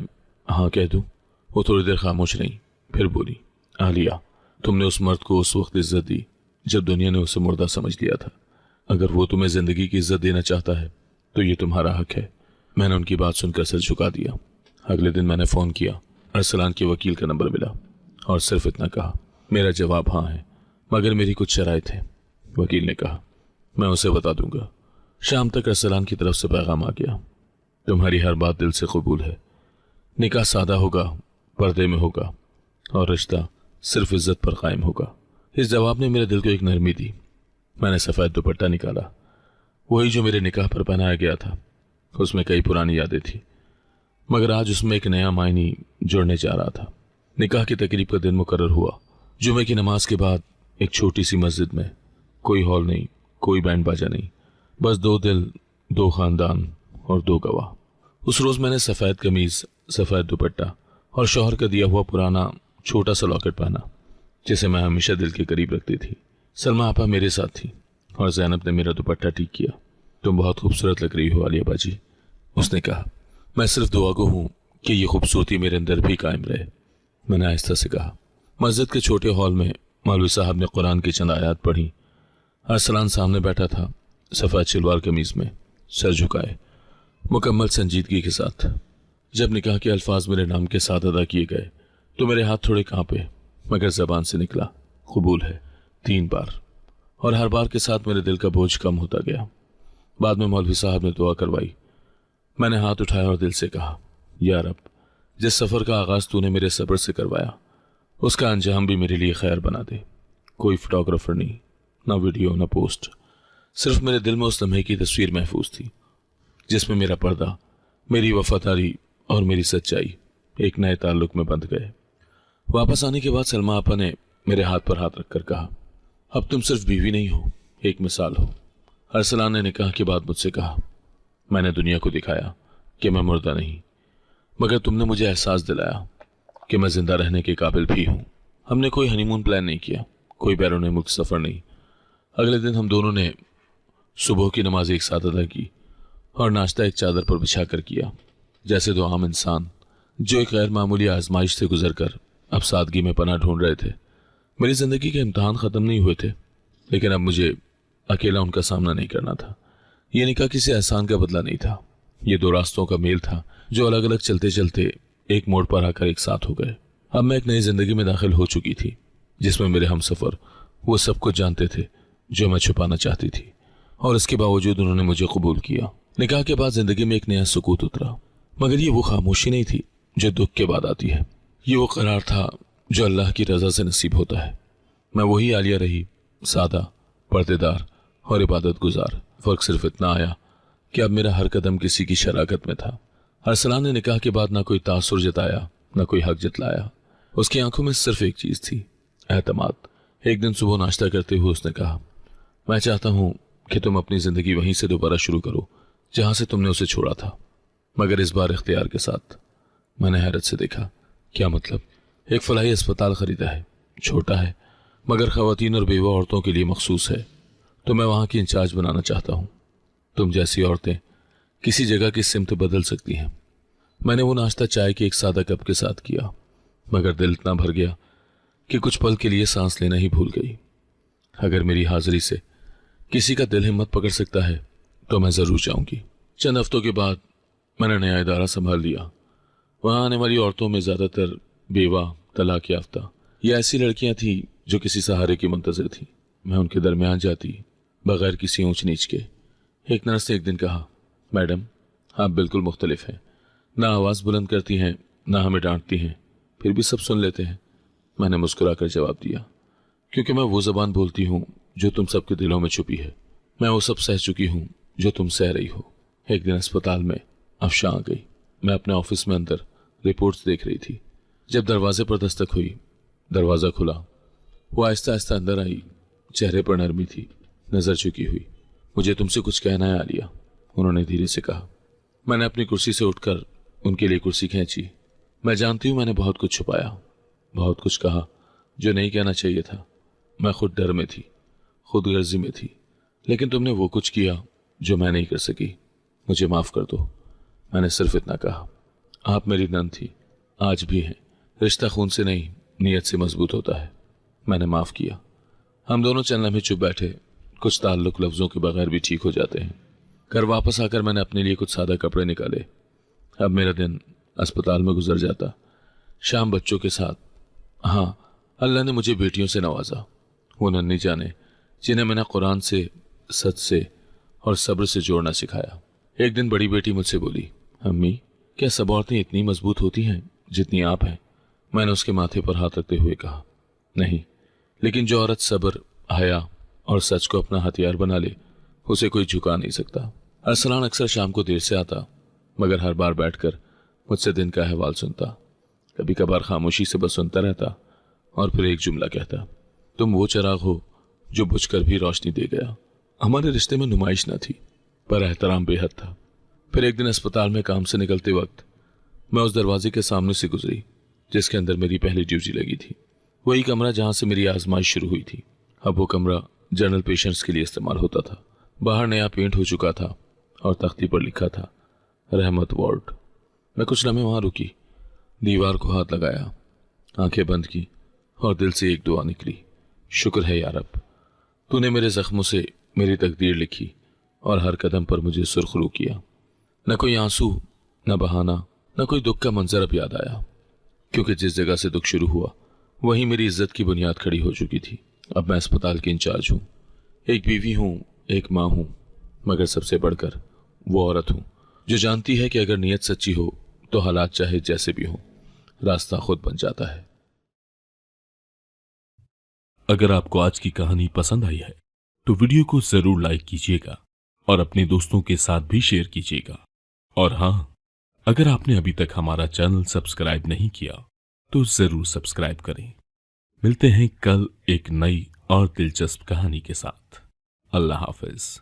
हाँ कह दूं? वो थोड़ी देर खामोश रही, फिर बोली, आलिया, तुमने उस मर्द को उस वक्त इज्जत दी जब दुनिया ने उसे मुर्दा समझ लिया था। अगर वो तुम्हें जिंदगी की इज्जत देना चाहता है तो ये तुम्हारा हक है। मैंने उनकी बात सुनकर सिर झुका दिया। अगले दिन मैंने फ़ोन किया, अरसलान के वकील का नंबर मिला और सिर्फ इतना कहा, मेरा जवाब हाँ है, मगर मेरी कुछ शराइत है। वकील ने कहा, मैं उसे बता दूंगा। शाम तक अरसलान की तरफ से पैगाम आ गया, तुम्हारी हर बात दिल से कबूल है। निकाह सादा होगा, पर्दे में होगा और रिश्ता सिर्फ इज्जत पर कायम होगा। इस जवाब ने मेरे दिल को एक नरमी दी। मैंने सफ़ेद दुपट्टा निकाला, वही जो मेरे निकाह पर पहनाया गया था। उसमें कई पुरानी यादें थी, मगर आज उसमें एक नया मायनी जुड़ने जा रहा था। निकाह की तकरीब का दिन मुकर्रर हुआ। जुमे की नमाज के बाद एक छोटी सी मस्जिद में, कोई हॉल नहीं, कोई बैंड बाजा नहीं, बस 2 दिल, 2 खानदान और 2 गवाह। उस रोज़ मैंने सफ़ेद कमीज़, सफ़ेद दुपट्टा और शौहर का दिया हुआ पुराना छोटा सा लॉकेट पहना, जिसे मैं हमेशा दिल के करीब रखती थी। सलमा आपा मेरे साथ थी और ज़ैनब ने मेरा दुपट्टा ठीक किया। तुम बहुत खूबसूरत लग रही हो आलिया बाजी, उसने कहा। मैं सिर्फ दुआ गो हूँ कि ये खूबसूरती मेरे अंदर भी कायम रहे, मैंने आहिस्ता से कहा। मस्जिद के छोटे हॉल में मौलवी साहब ने कुरान की चंद आयात पढ़ी। अरसलान सामने बैठा था, सफ़ेद शलवार कमीज़ में, सर झुकाए, मुकम्मल संजीदगी के साथ। जब निकाह के अल्फाज मेरे नाम के साथ अदा किए गए तो मेरे हाथ थोड़े कांपे, मगर ज़बान से निकला, कबूल है, 3 बार, और हर बार के साथ मेरे दिल का बोझ कम होता गया। बाद में मौलवी साहब ने दुआ करवाई। मैंने हाथ उठाया और दिल से कहा, या रब, जिस सफ़र का आगाज़ तूने मेरे सब्र से करवाया उसका अंजाम भी मेरे लिए खैर बना दे। कोई फोटोग्राफर नहीं, ना वीडियो, ना पोस्ट, सिर्फ मेरे दिल में उस लम्हे की तस्वीर महफूज थी जिसमें मेरा पर्दा, मेरी वफादारी और मेरी सच्चाई एक नए ताल्लुक में बंध गए। वापस आने के बाद सलमा आपा ने मेरे हाथ पर हाथ रखकर कहा, अब तुम सिर्फ बीवी नहीं हो, एक मिसाल हो। अरसलान ने निकाह के बाद मुझसे कहा, मैंने दुनिया को दिखाया कि मैं मुर्दा नहीं, मगर तुमने मुझे एहसास दिलाया कि मैं जिंदा रहने के काबिल भी हूं। हमने कोई हनीमून प्लान नहीं किया, कोई बैरून मुल्क सफर नहीं। अगले दिन हम दोनों ने सुबह की नमाज एक साथ अदा की और नाश्ता एक चादर पर बिछा कर किया, जैसे दो आम इंसान जो एक गैर मामूली आजमाइश से गुजरकर अब सादगी में पनाह ढूंढ रहे थे। मेरी जिंदगी के इम्तहान खत्म नहीं हुए थे, लेकिन अब मुझे अकेला उनका सामना नहीं करना था। ये निकाह किसी एहसान का बदला नहीं था, ये दो रास्तों का मेल था जो अलग अलग चलते चलते एक मोड़ पर आकर एक साथ हो गए। अब मैं एक नई जिंदगी में दाखिल हो चुकी थी, जिसमें मेरे हमसफर वो सब कुछ जानते थे जो मैं छुपाना चाहती थी, और इसके बावजूद उन्होंने मुझे कबूल किया। निकाह के बाद जिंदगी में एक नया सुकूत उतरा, मगर ये वो खामोशी नहीं थी जो दुख के बाद आती है। ये वो करार था जो अल्लाह की रजा से नसीब होता है। मैं वही आलिया रही, सादा, पर्देदार और इबादत गुजार। फर्क सिर्फ इतना आया कि अब मेरा हर कदम किसी की शराकत में था। अरसलान ने निकाह के बाद ना कोई तासुर जताया, ना कोई हक जतलाया। उसकी आंखों में सिर्फ एक चीज थी, एतमाद। एक दिन सुबह नाश्ता करते हुए उसने कहा, मैं चाहता हूं कि तुम अपनी जिंदगी वहीं से दोबारा शुरू करो जहां से तुमने उसे छोड़ा था, मगर इस बार इख्तियार के साथ। मैंने हैरत से देखा, क्या मतलब? एक फलाही अस्पताल खरीदा है, छोटा है मगर खवातीन और बेवा औरतों के लिए मखसूस है, तो मैं वहां की इंचार्ज बनाना चाहता हूं। तुम जैसी औरतें किसी जगह की सिमत बदल सकती हैं। मैंने वो नाश्ता चाय के एक सादा कप के साथ किया, मगर दिल इतना भर गया कि कुछ पल के लिए सांस लेना ही भूल गई। अगर मेरी हाजिरी से किसी का दिल हिम्मत पकड़ सकता है तो मैं जरूर जाऊंगी। चंद हफ्तों के बाद मैंने नया इदारा संभाल लिया। वहां आने वाली औरतों में ज्यादातर बेवा, तलाक याफ्ता या ऐसी लड़कियां थीं जो किसी सहारे की मुंतजर थी। मैं उनके दरमियान जाती बगैर किसी ऊंच नीच के। एक नर्स ने एक दिन कहा, मैडम आप बिल्कुल मुख्तलिफ हैं, ना आवाज़ बुलंद करती हैं ना हमें डांटती हैं, फिर भी सब सुन लेते हैं। मैंने मुस्कुराकर जवाब दिया, क्योंकि मैं वो ज़बान बोलती हूँ जो तुम सबके दिलों में छुपी है। मैं वो सब सह चुकी हूँ जो तुम सह रही हो। एक दिन अस्पताल में अफशा आ गई। मैं अपने ऑफिस में अंदर रिपोर्ट्स देख रही थी। जब दरवाजे पर दस्तक हुई, दरवाज़ा खुला। वो आहिस्ता आहिस्ता अंदर आई, चेहरे पर नरमी थी, नजर झुकी हुई। मुझे तुमसे कुछ कहना है आलिया, उन्होंने धीरे से कहा। मैंने अपनी कुर्सी से उठकर उनके लिए कुर्सी खींची। मैं जानती हूँ मैंने बहुत कुछ छुपाया, बहुत कुछ कहा जो नहीं कहना चाहिए था। मैं खुद डर में थी, खुद गर्जी में थी, लेकिन तुमने वो कुछ किया जो मैं नहीं कर सकी। मुझे माफ कर दो। मैंने सिर्फ इतना कहा। आप मेरी नंद थी, आज भी हैं। रिश्ता खून से नहीं, नीयत से मजबूत होता है। मैंने माफ किया। हम दोनों चंद लम्हे चुप बैठे। कुछ ताल्लुक लफ्जों के बगैर भी ठीक हो जाते हैं। घर वापस आकर मैंने अपने लिए कुछ सादा कपड़े निकाले। अब मेरा दिन अस्पताल में गुजर जाता, शाम बच्चों के साथ। हाँ, अल्लाह ने मुझे बेटियों से नवाजा, वो नन्ही जाने जिन्हें मैंने कुरान से, सच से और सब्र से जोड़ना सिखाया। एक दिन बड़ी बेटी मुझसे बोली, अम्मी क्या सब औरतें इतनी मजबूत होती हैं जितनी आप हैं? मैंने उसके माथे पर हाथ रखते हुए कहा, नहीं, लेकिन जो औरत सब्र, हया और सच को अपना हथियार बना ले, उसे कोई झुका नहीं सकता। अरसलान अक्सर शाम को देर से आता, मगर हर बार बैठकर मुझसे दिन का अहवाल सुनता। कभी कभार खामोशी से बस सुनता रहता और फिर एक जुमला कहता, तुम वो चिराग हो जो बुझकर भी रोशनी दे गया। हमारे रिश्ते में नुमाइश न थी, पर एहतराम बेहद था। फिर एक दिन अस्पताल में काम से निकलते वक्त मैं उस दरवाजे के सामने से गुजरी जिसके अंदर मेरी पहली ड्यूटी लगी थी। वही कमरा जहां से मेरी आजमाइश शुरू हुई थी। अब वो कमरा जनरल पेशेंट्स के लिए इस्तेमाल होता था। बाहर नया पेंट हो चुका था और तख्ती पर लिखा था, रहमत वार्ड। मैं कुछ लम्हे वहां रुकी, दीवार को हाथ लगाया, आंखें बंद की और दिल से एक दुआ निकली, शुक्र है या रब, तूने मेरे जख्मों से मेरी तकदीर लिखी और हर कदम पर मुझे सुरखरू किया। न कोई आंसू, न बहाना, न कोई दुख का मंजर अब याद आया, क्योंकि जिस जगह से दुख शुरू हुआ वहीं मेरी इज्जत की बुनियाद खड़ी हो चुकी थी। अब मैं अस्पताल की इंचार्ज हूँ, एक बीवी हूँ, एक माँ हूँ, मगर सबसे बढ़कर वो औरत हूँ जो जानती है कि अगर नीयत सच्ची हो तो हालात चाहे जैसे भी हो, रास्ता खुद बन जाता है। अगर आपको आज की कहानी पसंद आई है तो वीडियो को जरूर लाइक कीजिएगा और अपने दोस्तों के साथ भी शेयर कीजिएगा। और हाँ, अगर आपने अभी तक हमारा चैनल सब्सक्राइब नहीं किया तो जरूर सब्सक्राइब करें। मिलते हैं कल एक नई और दिलचस्प कहानी के साथ। अल्लाह हाफिज।